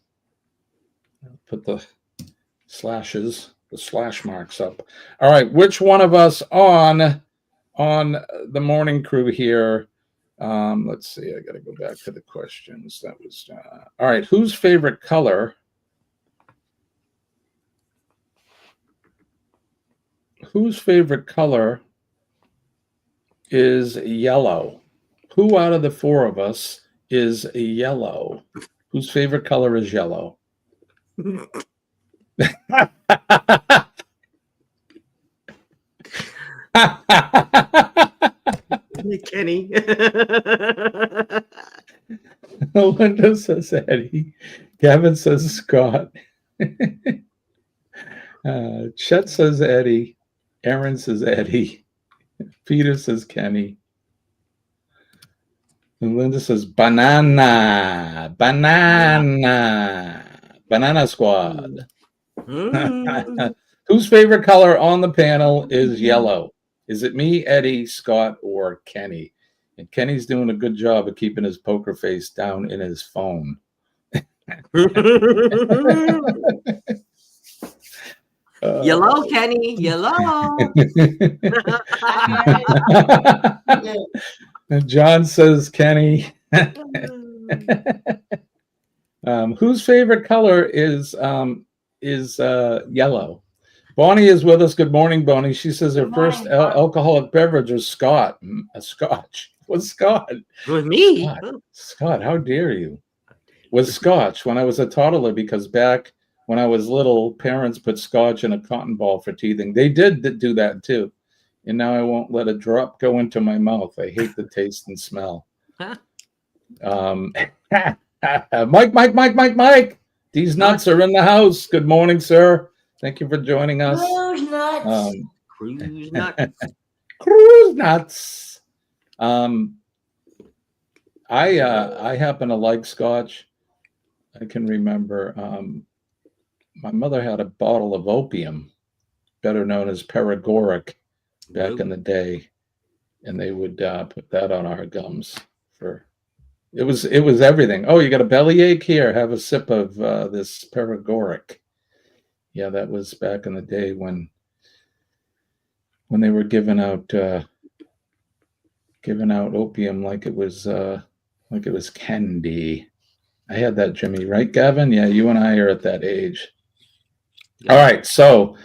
S13: Put the slashes, the slash marks up. All right, which one of us on the morning crew here? Let's see. I got to go back to the questions. That was all right. Whose favorite color? Whose favorite color is yellow? Who out of the 4 of us is yellow? Whose favorite color is yellow?
S14: Kenny.
S13: Linda says Eddie. Gavin says Scott. Chet says Eddie. Aaron says Eddie. Peter says Kenny. And Linda says banana. Banana. Banana squad. Whose favorite color on the panel is yellow? Is it me, Eddie, Scott, or Kenny? And Kenny's doing a good job of keeping his poker face down in his phone.
S14: Yellow, Kenny, yellow.
S13: John says Kenny. Whose favorite color is yellow? Bonnie is with us. Good morning, Bonnie. She says her first alcoholic beverage was Scott. A Scotch. Was Scott?
S14: With me?
S13: Scott, how dare you? Was Scotch when I was a toddler, because back when I was little, parents put Scotch in a cotton ball for teething. They did do that too. And now I won't let a drop go into my mouth. I hate the taste and smell. Mike. These nuts are in the house. Good morning, sir. Thank you for joining us.
S16: Cruise nuts.
S14: Cruise nuts.
S13: Cruise nuts. I happen to like Scotch. I can remember my mother had a bottle of opium, better known as paregoric, back in the day, and they would put that on our gums for. It was everything. Oh, you got a bellyache? Here, have a sip of this paregoric. Yeah, that was back in the day when they were giving out opium like it was candy. I had that, Jimmy, right, Gavin? Yeah, you and I are at that age. Yeah. All right, so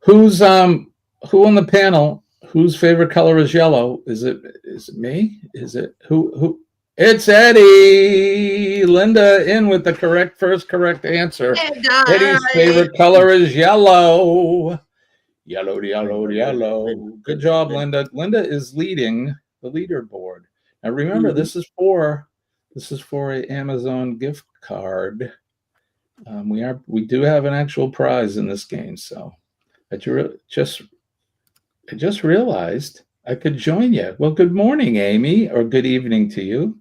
S13: who on the panel? Whose favorite color is yellow? Is it me? Is it who? It's Eddie. Linda in with the first correct answer. Eddie's favorite color is yellow. Yellow. Good job, Linda. Linda is leading the leaderboard. Now remember, this is for an Amazon gift card. We do have an actual prize in this game. So I just realized I could join you. Well, good morning, Amy, or good evening to you.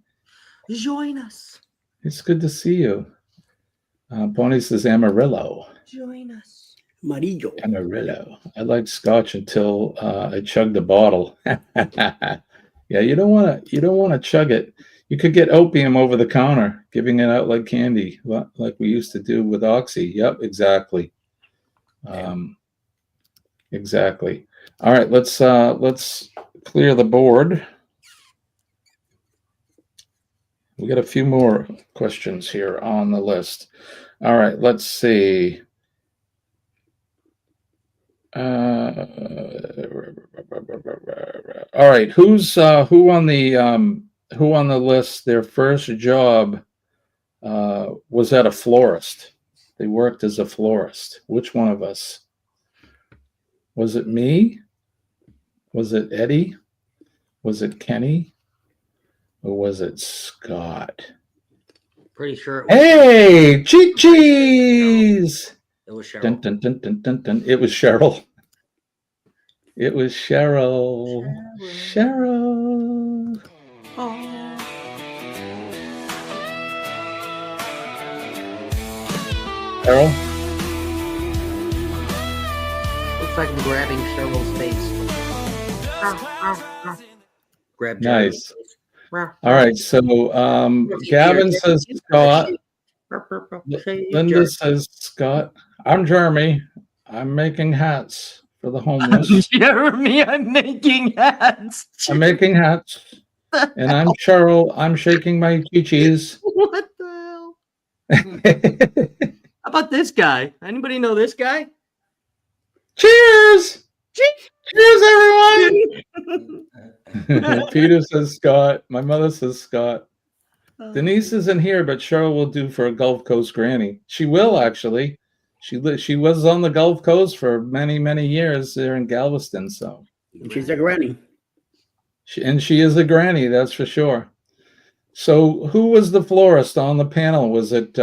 S14: Join us.
S13: It's good to see you. Pony says Amarillo.
S14: Join us.
S15: Amarillo.
S13: Amarillo. I liked Scotch until I chugged a bottle. Yeah, you don't want to chug it. You could get opium over the counter, giving it out like candy, like we used to do with Oxy. Yep, exactly. Exactly. All right, let's clear the board. We got a few more questions here on the list. All right, let's see. All right, who on the list? Their first job was at a florist. They worked as a florist. Which one of us? Was it me? Was it Eddie? Was it Kenny? Or was it Scott?
S14: Pretty sure it was.
S13: Hey, cheese!
S14: It was Cheryl.
S13: Dun, dun, dun, dun, dun, dun. It was Cheryl. It was Cheryl. Cheryl. Cheryl?
S14: Looks like I'm grabbing Cheryl's face. Grab
S13: Nice. All right, so Gavin says Scott. Linda says Scott. I'm Jeremy. I'm making hats for the homeless.
S14: Jeremy, I'm making hats.
S13: I'm making hats. And I'm Cheryl. I'm shaking my cheese.
S14: What the hell? How about this guy? Anybody know this guy?
S13: Cheers! Cheers, everyone! Peter says Scott. My mother says Scott. Denise isn't here, but Cheryl will do for a Gulf Coast granny. She will, actually. She was on the Gulf Coast for many, many years there in Galveston. So
S15: she's a granny.
S13: She is a granny, that's for sure. So who was the florist on the panel? Was it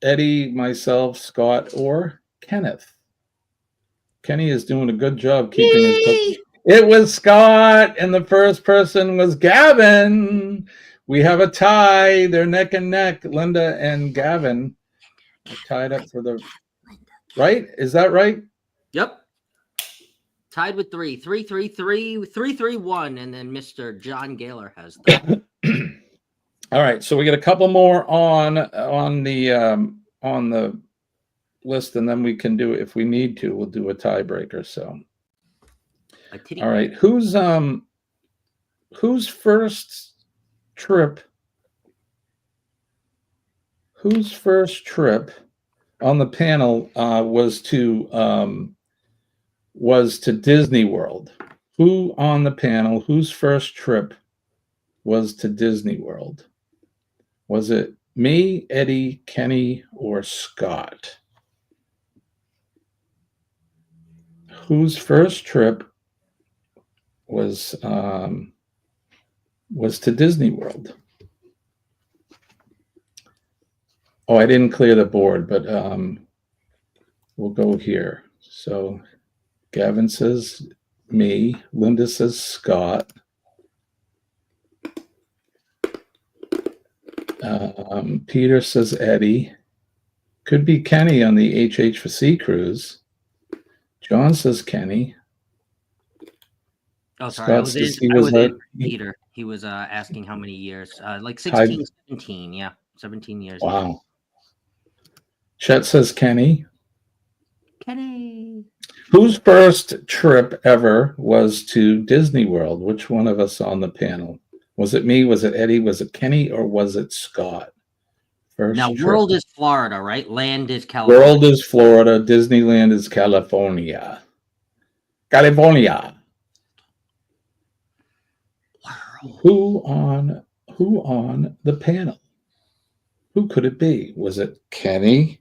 S13: Eddie, myself, Scott, or Kenneth? Kenny is doing a good job keeping his cookies. It was Scott, and the first person was Gavin. We have a tie. They're neck and neck. Linda and Gavin are tied up for the right. Is that right?
S14: Yep. Tied with 3-3-1, and then Mr. John Gaylor has the.
S13: All right, so we get a couple more on the list, and then we can do, if we need to, we'll do a tiebreaker. So, all right, whose first trip on the panel was to Disney World? Who on the panel, whose first trip was to Disney World? Was it me, Eddie, Kenny, or Scott? Whose first trip was to Disney World? Oh, I didn't clear the board, but we'll go here. So Gavin says me. Linda says Scott. Peter says Eddie. Could be Kenny on the HH4C cruise. John says Kenny.
S14: Oh, sorry. I was in Peter. He was asking how many years. Like 16, 17. Yeah, 17 years.
S13: Wow. Chet says Kenny.
S14: Kenny.
S13: Whose first trip ever was to Disney World? Which one of us on the panel? Was it me? Was it Eddie? Was it Kenny? Or was it Scott? First
S14: now,
S13: trip.
S14: world is Florida, right? Land is California.
S13: World is Florida. Disneyland is California. California. Who on the panel? Who could it be? Was it Kenny?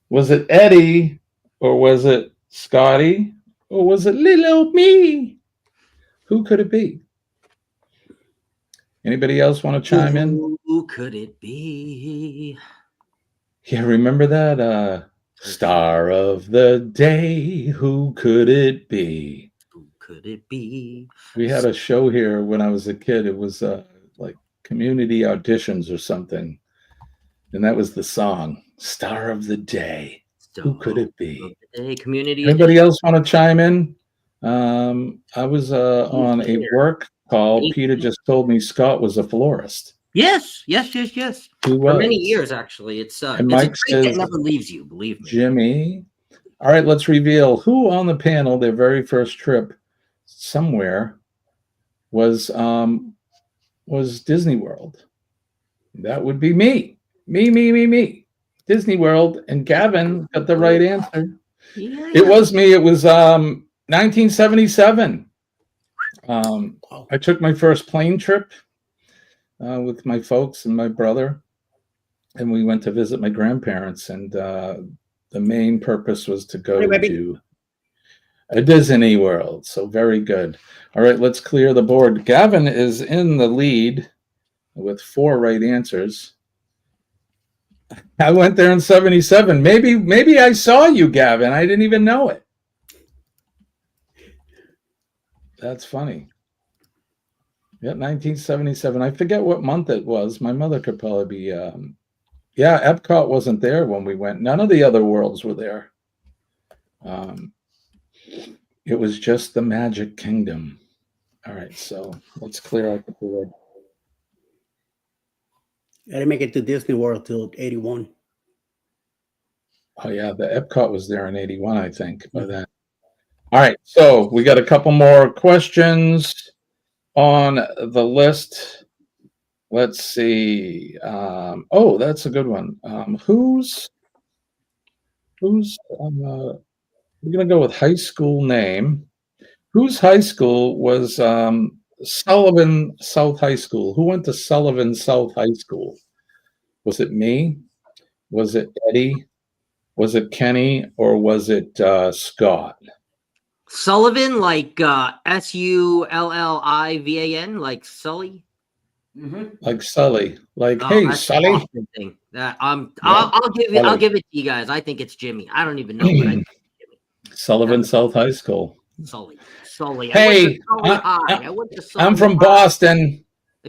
S13: Was it Eddie? Or was it Scotty? Or was it little me? Who could it be? Anybody else want to chime in?
S14: Who could it be?
S13: Yeah, remember that? Star of the day, who could it be?
S14: Who could it be?
S13: We had a show here when I was a kid. It was like community auditions or something. And that was the song, Star of the Day. Who could it be?
S14: Community.
S13: Anybody else want to chime in? I was on a work call. Peter just told me Scott was a florist.
S14: Yes.
S13: He
S14: For
S13: was.
S14: many years, actually. It's
S13: And Mike says,
S14: that never leaves you, believe me.
S13: Jimmy. All right, let's reveal who on the panel, their very first trip somewhere was Disney World. That would be me. Me. Disney World. And Gavin got the right answer.
S14: Yeah.
S13: It was me. It was 1977. I took my first plane trip with my folks and my brother, and we went to visit my grandparents. And the main purpose was to go to a Disney World. So very good. All right, let's clear the board. Gavin is in the lead with 4 right answers. I went there in 77. Maybe I saw you, Gavin. I didn't even know it. That's funny. Yeah, 1977. I forget what month it was. My mother could probably be. Epcot wasn't there when we went. None of the other worlds were there. It was just the Magic Kingdom. All right, so let's clear out the board.
S15: I didn't make it to Disney World till 81.
S13: Oh, yeah, the Epcot was there in 81, I think, by then. All right, so we got a couple more questions on the list. Let's see. That's a good one. We're going to go with high school name. Whose high school was Sullivan South High School? Who went to Sullivan South High School? Was it me? Was it Eddie? Was it Kenny? Or was it Scott?
S14: Sullivan, like Sullivan, like Sully?
S15: Mm-hmm.
S13: Like Sully. Like, hey, Sully.
S14: Awesome thing. I'll give it to you guys. I think it's Jimmy. I don't even know. But I think it's Jimmy.
S13: Sullivan South High School.
S14: Sully.
S13: Hey, I'm from Boston.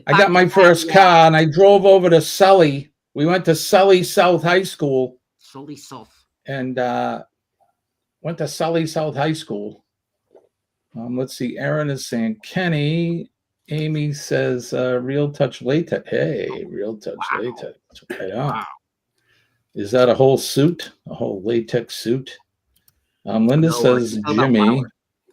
S13: I got my first car and I drove over to Sully. We went to Sully South High School.
S14: Sully South.
S13: And went to Sully South High School. Let's see. Aaron is saying Kenny. Amy says Real Touch Latex. Hey, Real Touch Latex. Right on.
S14: Wow.
S13: Is that a whole suit? A whole latex suit? Linda says Jimmy.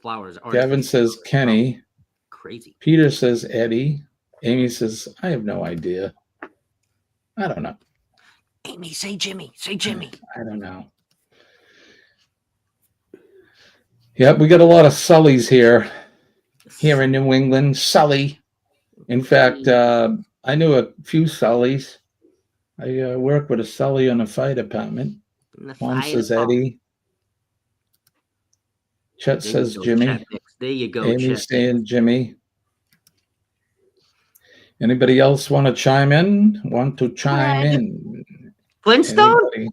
S14: Flowers.
S13: Gavin says Kenny.
S14: Crazy.
S13: Peter says Eddie. Amy says, I have no idea. I don't know.
S14: Amy, say Jimmy. Say Jimmy.
S13: I don't know. Yep, we got a lot of Sullys here in New England. Sully. In fact, I knew a few Sullys. I work with a Sully on the fire department. Mom says Eddie. Chet says Jimmy.
S14: There you go.
S13: Amy's saying Jimmy. Anybody else want to chime in?
S14: Flintstone?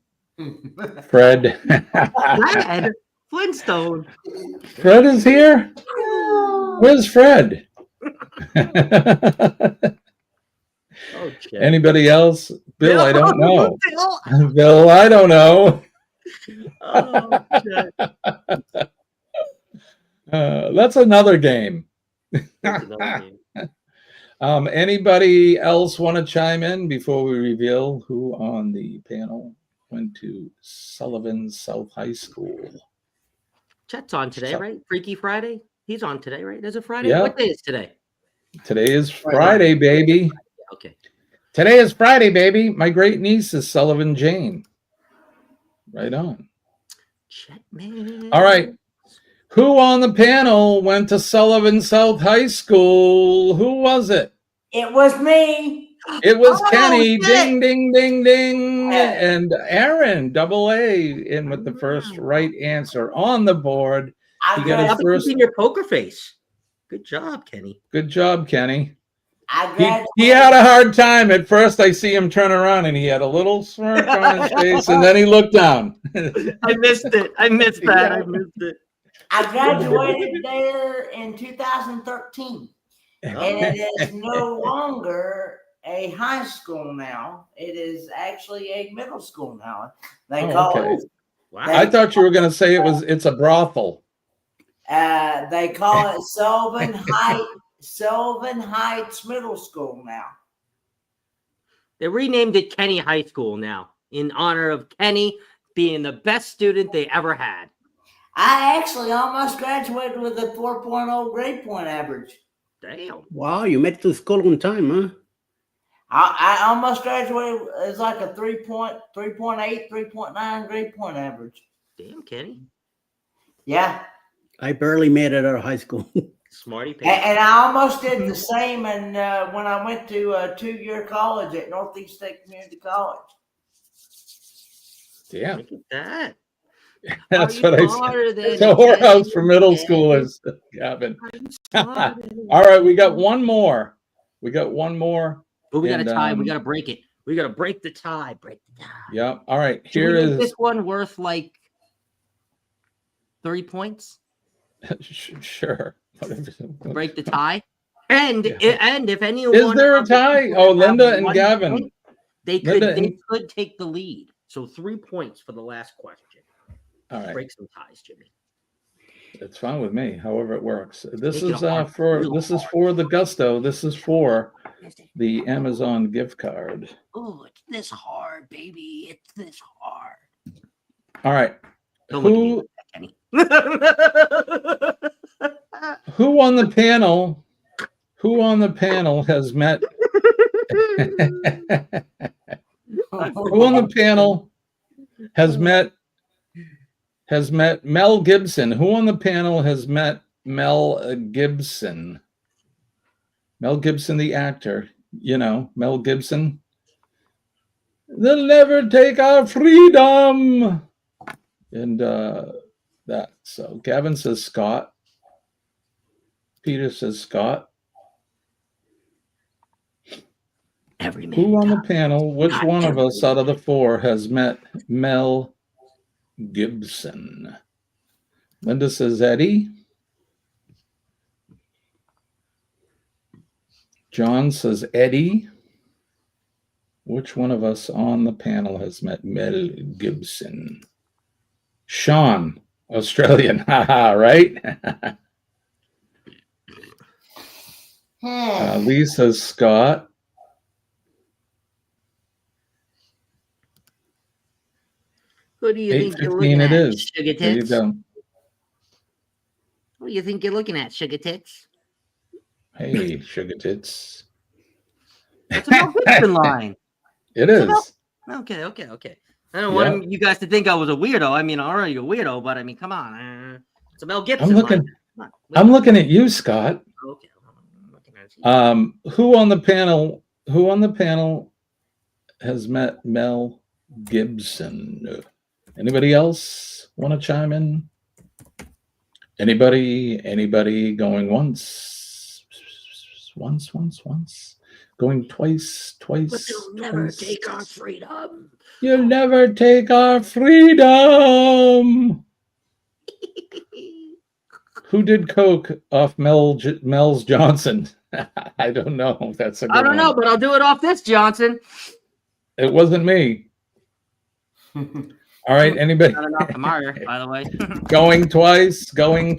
S13: Fred.
S14: Fred? Flintstone.
S13: Fred is here? Where's Fred?
S14: Okay.
S13: Anybody else? Bill, I don't know.
S14: Bill.
S13: Bill, I don't know.
S14: Oh, shit.
S13: That's another game.
S14: That's another game.
S13: Anybody else want to chime in before we reveal who on the panel went to Sullivan South High School?
S14: Chet's on today, right? Freaky Friday? He's on today, right? Is it Friday?
S13: Yeah.
S14: What day is today?
S13: Today is Friday, baby.
S14: Okay.
S13: Today is Friday, baby. My great niece is Sullivan Jane. Right on.
S14: Chet, man.
S13: All right. Who on the panel went to Sullivan South High School? Who was it?
S16: It was me.
S13: It was
S16: Oh,
S13: Kenny.
S16: shit.
S13: Ding, ding, ding, ding. And Aaron, double A, in with the first right answer on the board. He got his first.
S14: In your poker face. Good job, Kenny.
S13: Good job, Kenny.
S16: I
S13: He had a hard time. At first, I see him turn around, and he had a little smirk on his face, and then he looked down.
S14: I missed it. I missed that. I missed it.
S16: I graduated there in 2013, and it is no longer a high school now. It is actually a middle school now. They call it.
S14: Wow.
S13: I thought you were going to say it's a brothel.
S16: They call it Sylvan Heights Middle School now.
S14: They renamed it Kenny High School now in honor of Kenny being the best student they ever had.
S16: I actually almost graduated with a 4.0 grade point average.
S14: Damn.
S15: Wow, you made it to school on time, huh?
S16: I almost graduated as like a 3.8, 3.9 grade point average.
S14: Damn, Kenny.
S16: Yeah.
S15: I barely made it out of high school.
S14: Smarty pants.
S16: And I almost did the same when I went to a 2-year college at Northeast State Community College.
S13: Damn.
S14: Look at that.
S13: That's what I said. It's a whorehouse for middle schoolers, Gavin. All right, we got one more.
S14: But we got to tie. We got to break it. We got to break the tie. Break the tie.
S13: Yeah. All right.
S14: Should we make this one worth like 3 points?
S13: Sure.
S14: Break the tie. And if anyone
S13: is there a tie? Oh, Linda and Gavin.
S14: Point, they could take the lead. So 3 points for the last question.
S13: All right.
S14: Break some ties, Jimmy.
S13: It's fine with me. However it works. This is for the gusto. This is for the Amazon gift card.
S14: Oh, it's this hard, baby. It's this hard.
S13: All right.
S14: Who
S13: on the panel? Who on the panel has met? Who on the panel has met Mel Gibson? Who on the panel has met Mel Gibson? Mel Gibson, the actor. You know, Mel Gibson. They'll never take our freedom. And that. So Gavin says Scott. Peter says Scott. Who on the panel, which one of us out of the four has met Mel Gibson? Linda says Eddie. John says Eddie. Which one of us on the panel has met Mel Gibson? Sean, Australian. Haha, right? Lee says Scott.
S14: Who do you think you're looking at? Sugar tits?
S13: There you go.
S14: What do you think you're looking at, sugar tits?
S13: Hey, sugar tits.
S14: That's a Mel Gibson line.
S13: It is.
S14: Okay. I don't want you guys to think I was a weirdo. I mean, I'm already a weirdo, but I mean, come on. It's a Mel Gibson line.
S13: I'm looking at you, Scott.
S14: Okay. I'm looking at you.
S13: Who on the panel has met Mel Gibson? Anybody else want to chime in? Anybody going once? Going twice.
S14: But they'll never take our freedom.
S13: You'll never take our freedom. Who did coke off Mel's Johnson? I don't know. That's a good
S14: I don't know, but I'll do it off this Johnson.
S13: It wasn't me. All right, anybody?
S14: Not enough to Meyer, by the way.
S13: Going twice. Going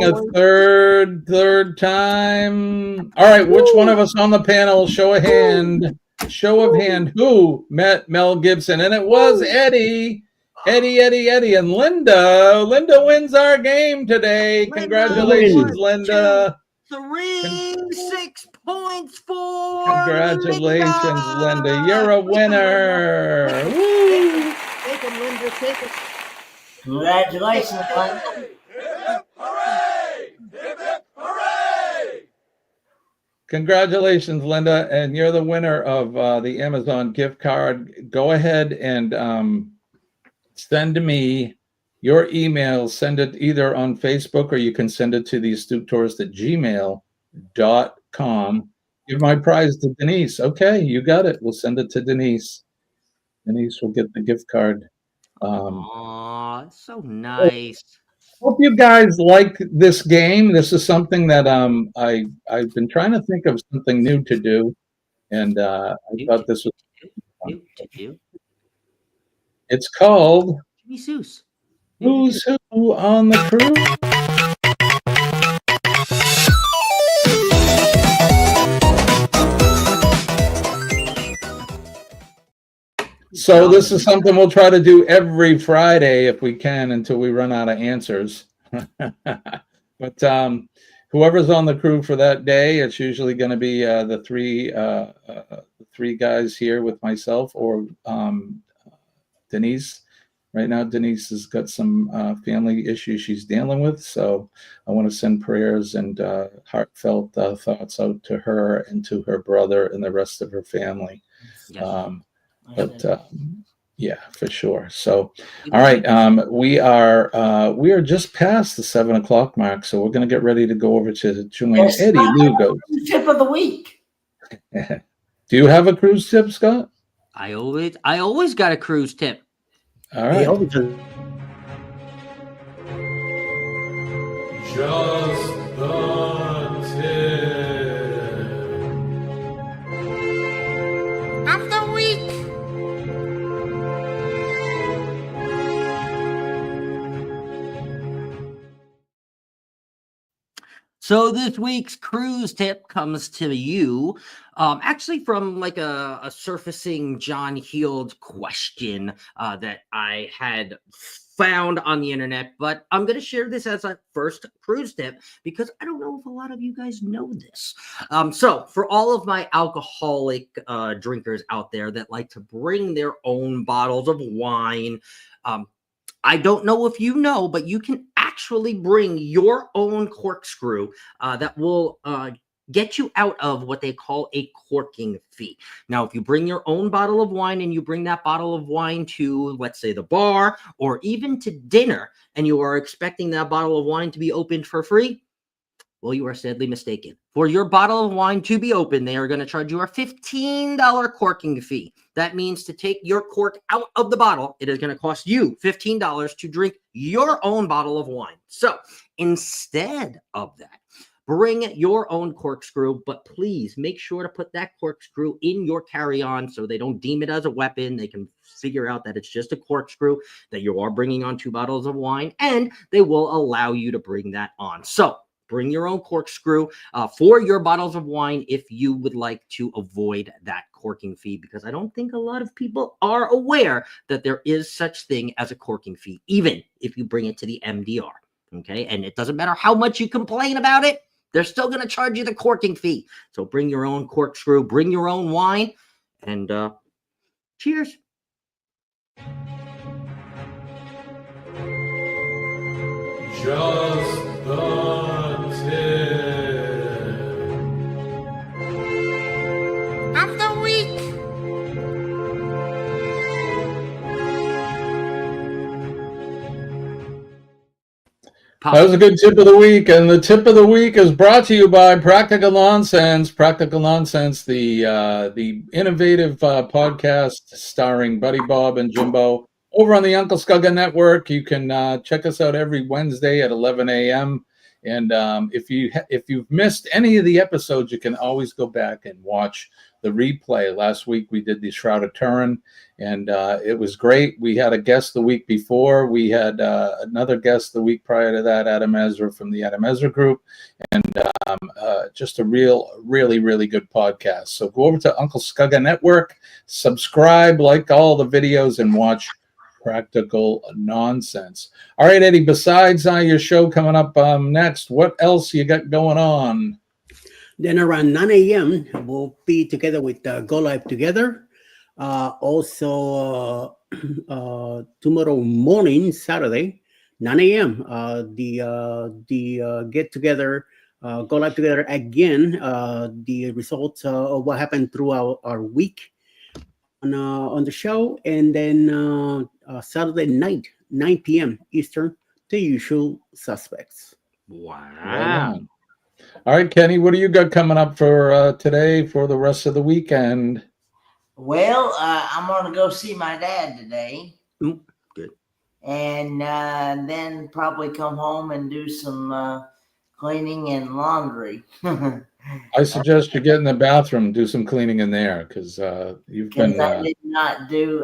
S13: a third time. All right, which one of us on the panel? Show of hand. Who met Mel Gibson? And it was Eddie. Eddie, and Linda. Linda wins our game today. Congratulations, Linda.
S14: 6 points for
S13: Congratulations, Linda. You're a winner. Woo!
S14: Take them, Linda. Take it.
S16: Congratulations, Linda.
S13: Congratulations, Linda, and you're the winner of the Amazon gift card. Go ahead and send me your email. Send it either on Facebook or you can send it to the astutetourist@gmail.com. Give my prize to Denise. Okay, you got it. We'll send it to Denise. Denise will get the gift card.
S14: Aw, that's so nice.
S13: Hope you guys like this game. This is something that I've been trying to think of something new to do, and I thought this was fun. It's called
S14: Jesus.
S13: Who's Who on the Crew. So this is something we'll try to do every Friday if we can until we run out of answers. But whoever's on the crew for that day, it's usually going to be the three guys here with myself or Denise. Right now, Denise has got some family issues she's dealing with, so I want to send prayers and heartfelt thoughts out to her and to her brother and the rest of her family. Yes. Yeah, for sure. So, all right, we are just past the 7 o'clock mark, so we're going to get ready to go over to join Eddie Lugo.
S16: Tip of the week.
S13: Do you have a cruise tip, Scott?
S14: I always got a cruise tip.
S13: All right.
S12: Just the tip
S11: of the week.
S14: So this week's cruise tip comes to you actually from like a surfacing John Heald question that I had found on the internet, but I'm going to share this as a first cruise tip because I don't know if a lot of you guys know this. So for all of my alcoholic drinkers out there that like to bring their own bottles of wine, I don't know if you know, but you can actually bring your own corkscrew that will get you out of what they call a corking fee. Now, if you bring your own bottle of wine and you bring that bottle of wine to, let's say, the bar or even to dinner, and you are expecting that bottle of wine to be opened for free, well, you are sadly mistaken. For your bottle of wine to be open, they are going to charge you a $15 corking fee. That means to take your cork out of the bottle, it is going to cost you $15 to drink your own bottle of wine. So instead of that, bring your own corkscrew, but please make sure to put that corkscrew in your carry-on so they don't deem it as a weapon. They can figure out that it's just a corkscrew, that you are bringing on 2 bottles of wine, and they will allow you to bring that on. So bring your own corkscrew for your bottles of wine if you would like to avoid that corking fee, because I don't think a lot of people are aware that there is such thing as a corking fee, even if you bring it to the MDR. Okay, and it doesn't matter how much you complain about it, they're still going to charge you the corking fee. So bring your own corkscrew, bring your own wine, and cheers.
S12: Just the tip
S11: of the week.
S13: That was a good tip of the week, and the tip of the week is brought to you by Practical Nonsense. Practical Nonsense, the innovative podcast starring Buddy Bob and Jimbo over on the Uncle Scugga Network. You can check us out every Wednesday at 11 a.m. And if you've missed any of the episodes, you can always go back and watch the replay. Last week we did the Shroud of Turin, and it was great. We had a guest the week before. We had another guest the week prior to that, Adam Ezra from the Adam Ezra Group, and just a really, really good podcast. So go over to Uncle Scugga Network, subscribe, like all the videos, and watch Practical Nonsense. All right, Eddie, besides your show coming up next, what else you got going on?
S15: Then around 9 a.m., we'll be together with Go Live Together. Also, tomorrow morning, Saturday, 9 a.m., the get together, Go Live Together again, the results of what happened throughout our week on the show. And then Saturday night, 9 p.m. Eastern, the usual suspects.
S14: Wow.
S13: All right, Kenny, what do you got coming up for today for the rest of the weekend?
S16: Well, I'm going to go see my dad today.
S15: Good.
S16: And then probably come home and do some cleaning and laundry.
S13: I suggest you get in the bathroom, do some cleaning in there, because you've been.
S16: I did not do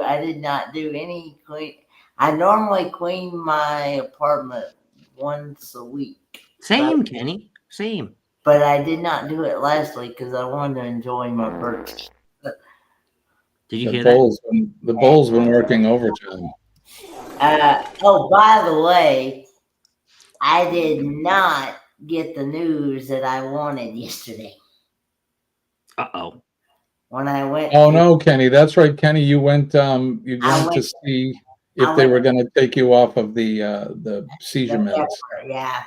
S16: any clean. I normally clean my apartment once a week.
S14: Same, Kenny. Same.
S16: But I did not do it last week because I wanted to enjoy my birthday.
S14: Did you
S13: the
S14: hear
S13: Bulls,
S14: that?
S13: The Bulls been working overtime.
S16: Oh, by the way, I did not get the news that I wanted yesterday.
S14: Uh-oh.
S16: When I went.
S13: Oh no, Kenny, that's right, Kenny. You went to see if they were going to take you off of the seizure meds.
S16: Yeah.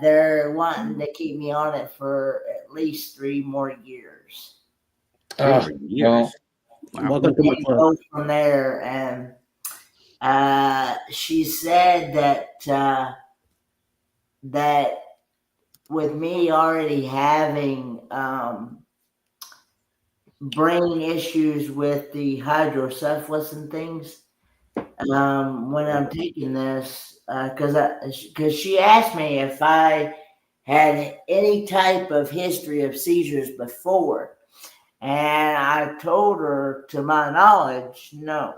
S16: They're wanting to keep me on it for at least 3 more years.
S13: Well,
S15: welcome to my club.
S16: From there, and she said that with me already having brain issues with the hydrocephalus and things, when I'm taking this, because she asked me if I had any type of history of seizures before, and I told her, to my knowledge, no,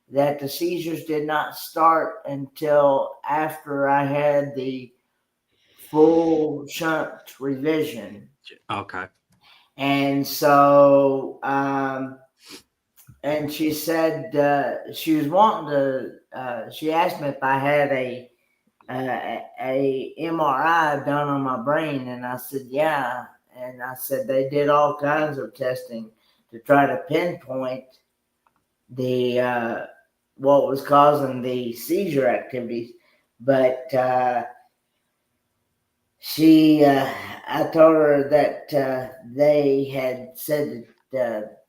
S16: that the seizures did not start until after I had the full shunt revision.
S14: Okay.
S16: And so, and she said she was wanting to. She asked me if I had a MRI done on my brain, and I said yeah. And I said they did all kinds of testing to try to pinpoint the what was causing the seizure activities, but I told her that they had said that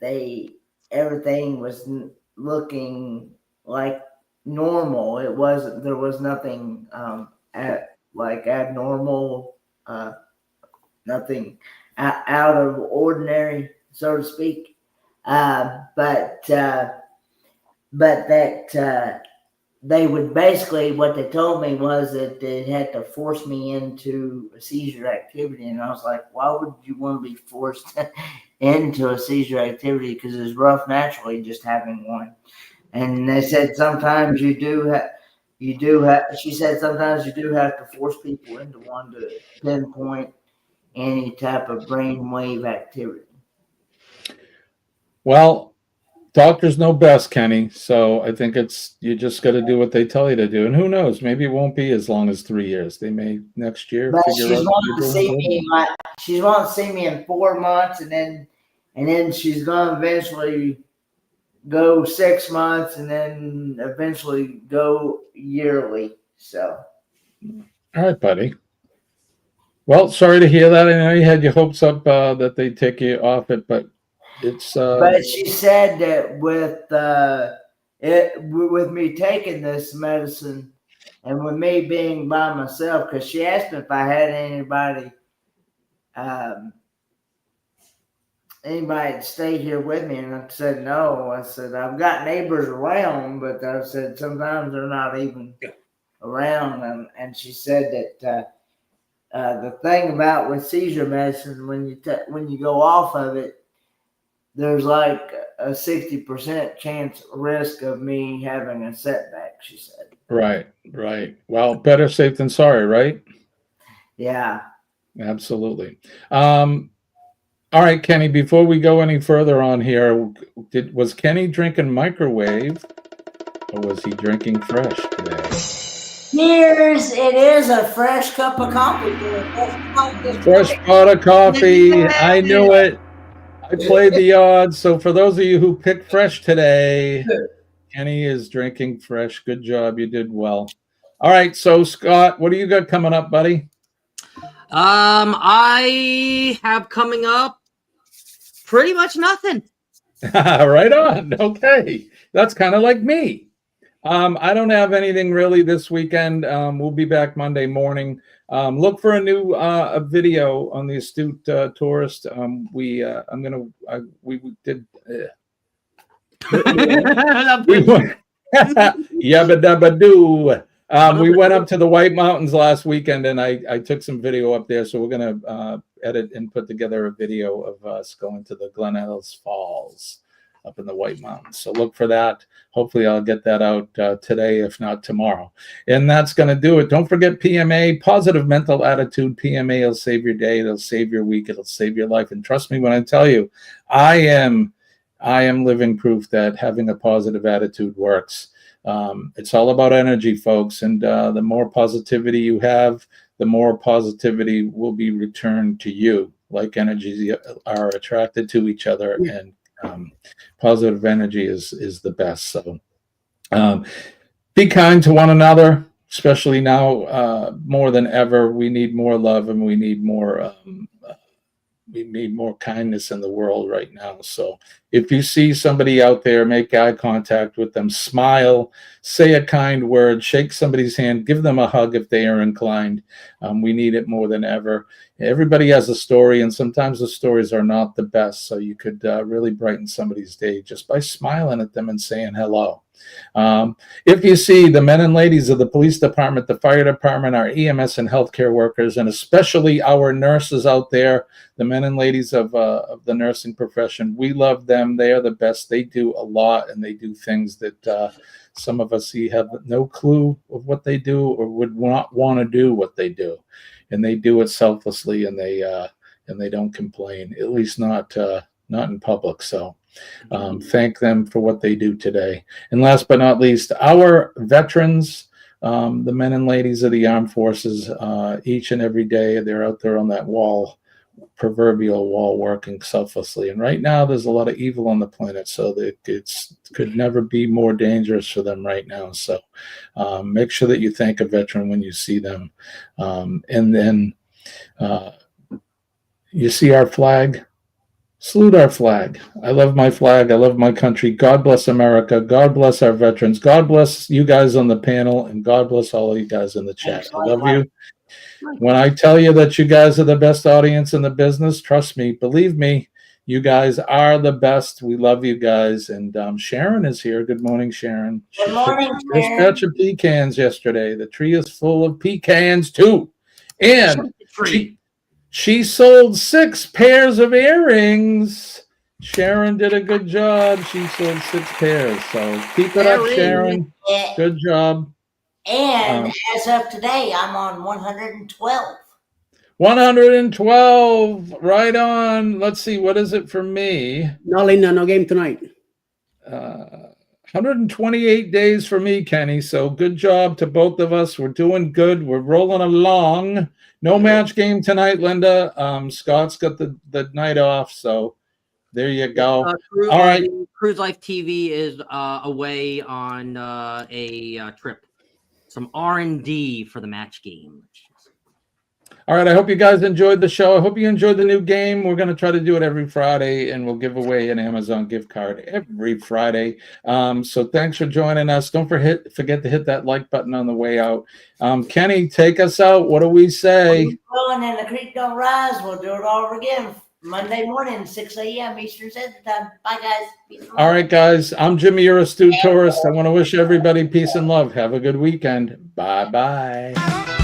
S16: everything was looking like normal. There was nothing like abnormal, nothing out of ordinary, so to speak. But that they would basically, what they told me was that they had to force me into a seizure activity. And I was like, why would you want to be forced into a seizure activity? Because it's rough naturally just having one. And they said sometimes she said sometimes you do have to force people into one to pinpoint any type of brainwave activity.
S13: Well, doctors know best, Kenny. So I think you just got to do what they tell you to do. And who knows? Maybe it won't be as long as 3 years. They may next year
S16: But
S13: figure
S16: she's
S13: out.
S16: wanting to see me. She's wanting to see me in 4 months, and then she's going to eventually go 6 months, and then eventually go yearly. So.
S13: All right, buddy. Well, sorry to hear that. I know you had your hopes up that they'd take you off it, but it's.
S16: But she said that with me taking this medicine And with me being by myself, because she asked me if I had anybody to stay here with me, and I said no. I said I've got neighbors around, but I said sometimes they're not even around. And she said that the thing about with seizure medicine, when you go off of it, there's like a 60% chance risk of me having a setback, she said.
S13: Right. Well, better safe than sorry, right?
S16: Yeah.
S13: Absolutely. All right, Kenny, before we go any further on here, was Kenny drinking microwave or was he drinking fresh today?
S16: It is a fresh cup of coffee.
S13: Fresh pot of coffee. I knew it. I played the odds. So for those of you who picked fresh today, Kenny is drinking fresh. Good job. You did well. All right. So Scott, what do you got coming up, buddy?
S14: I have coming up pretty much nothing.
S13: Right on. Okay. That's kind of like me. I don't have anything really this weekend. We'll be back Monday morning. Look for a new video on the Astute Tourist. We did. We went, yabba dabba doo. We went up to the White Mountains last weekend, and I took some video up there. So we're gonna edit and put together a video of us going to the Glen Ellis Falls up in the White Mountains. So look for that. Hopefully I'll get that out today, if not tomorrow. And that's going to do it. Don't forget PMA, positive mental attitude. PMA will save your day. It'll save your week. It'll save your life. And trust me when I tell you, I am living proof that having a positive attitude works. It's all about energy, folks. And the more positivity you have, the more positivity will be returned to you. Like energies are attracted to each other, and positive energy is the best. So be kind to one another, especially now more than ever. We need more love, and we need more kindness in the world right now. So if you see somebody out there, make eye contact with them, smile, say a kind word, shake somebody's hand, give them a hug if they are inclined. We need it more than ever. Everybody has a story, and sometimes the stories are not the best. So you could really brighten somebody's day just by smiling at them and saying hello. If you see the men and ladies of the police department, the fire department, our EMS and healthcare workers, and especially our nurses out there, the men and ladies of the nursing profession, we love them. They are the best. They do a lot, and they do things that some of us have no clue of what they do or would not want to do what they do. And they do it selflessly, and they don't complain, at least not in public. So thank them for what they do today. And last but not least, our veterans, the men and ladies of the armed forces, each and every day, they're out there on that proverbial wall, working selflessly. And right now there's a lot of evil on the planet, so that it could never be more dangerous for them right now. So make sure that you thank a veteran when you see them. And then you see our flag, salute our flag. I love my flag. I love my country. God bless America. God bless our veterans. God bless you guys on the panel, and God bless all of you guys in the chat. I love you. When I tell you that you guys are the best audience in the business, trust me, believe me, you guys are the best. We love you guys. And Sharon is here. Good morning, Sharon.
S16: Good morning,
S13: This batch of pecans yesterday. The tree is full of pecans too. And she sold 6 pairs of earrings. Sharon did a good job. She sold 6 pairs. So keep it up, Sharon. Good job.
S16: And as of today, I'm on 112.
S13: 112. Right on. Let's see. What is it for me?
S15: No, Linda, no game tonight.
S13: 128 days for me, Kenny. So good job to both of us. We're doing good. We're rolling along. No match game tonight, Linda. Scott's got the night off. So there you go. All right.
S14: Cruise Life TV is away on a trip. Some R&D for the match game.
S13: All right, I hope you guys enjoyed the show. I hope you enjoyed the new game. We're going to try to do it every Friday, and we'll give away an Amazon gift card every Friday. So thanks for joining us. Don't forget to hit that like button on the way out. Kenny, take us out. What do we say?
S16: Well, and the creek don't rise. We'll do it all over again Monday morning, 6 a.m. Eastern Standard Time. Bye, guys.
S13: All right, guys. I'm Jimmy, your astute tourist. I want to wish everybody peace and love. Have a good weekend. Bye-bye.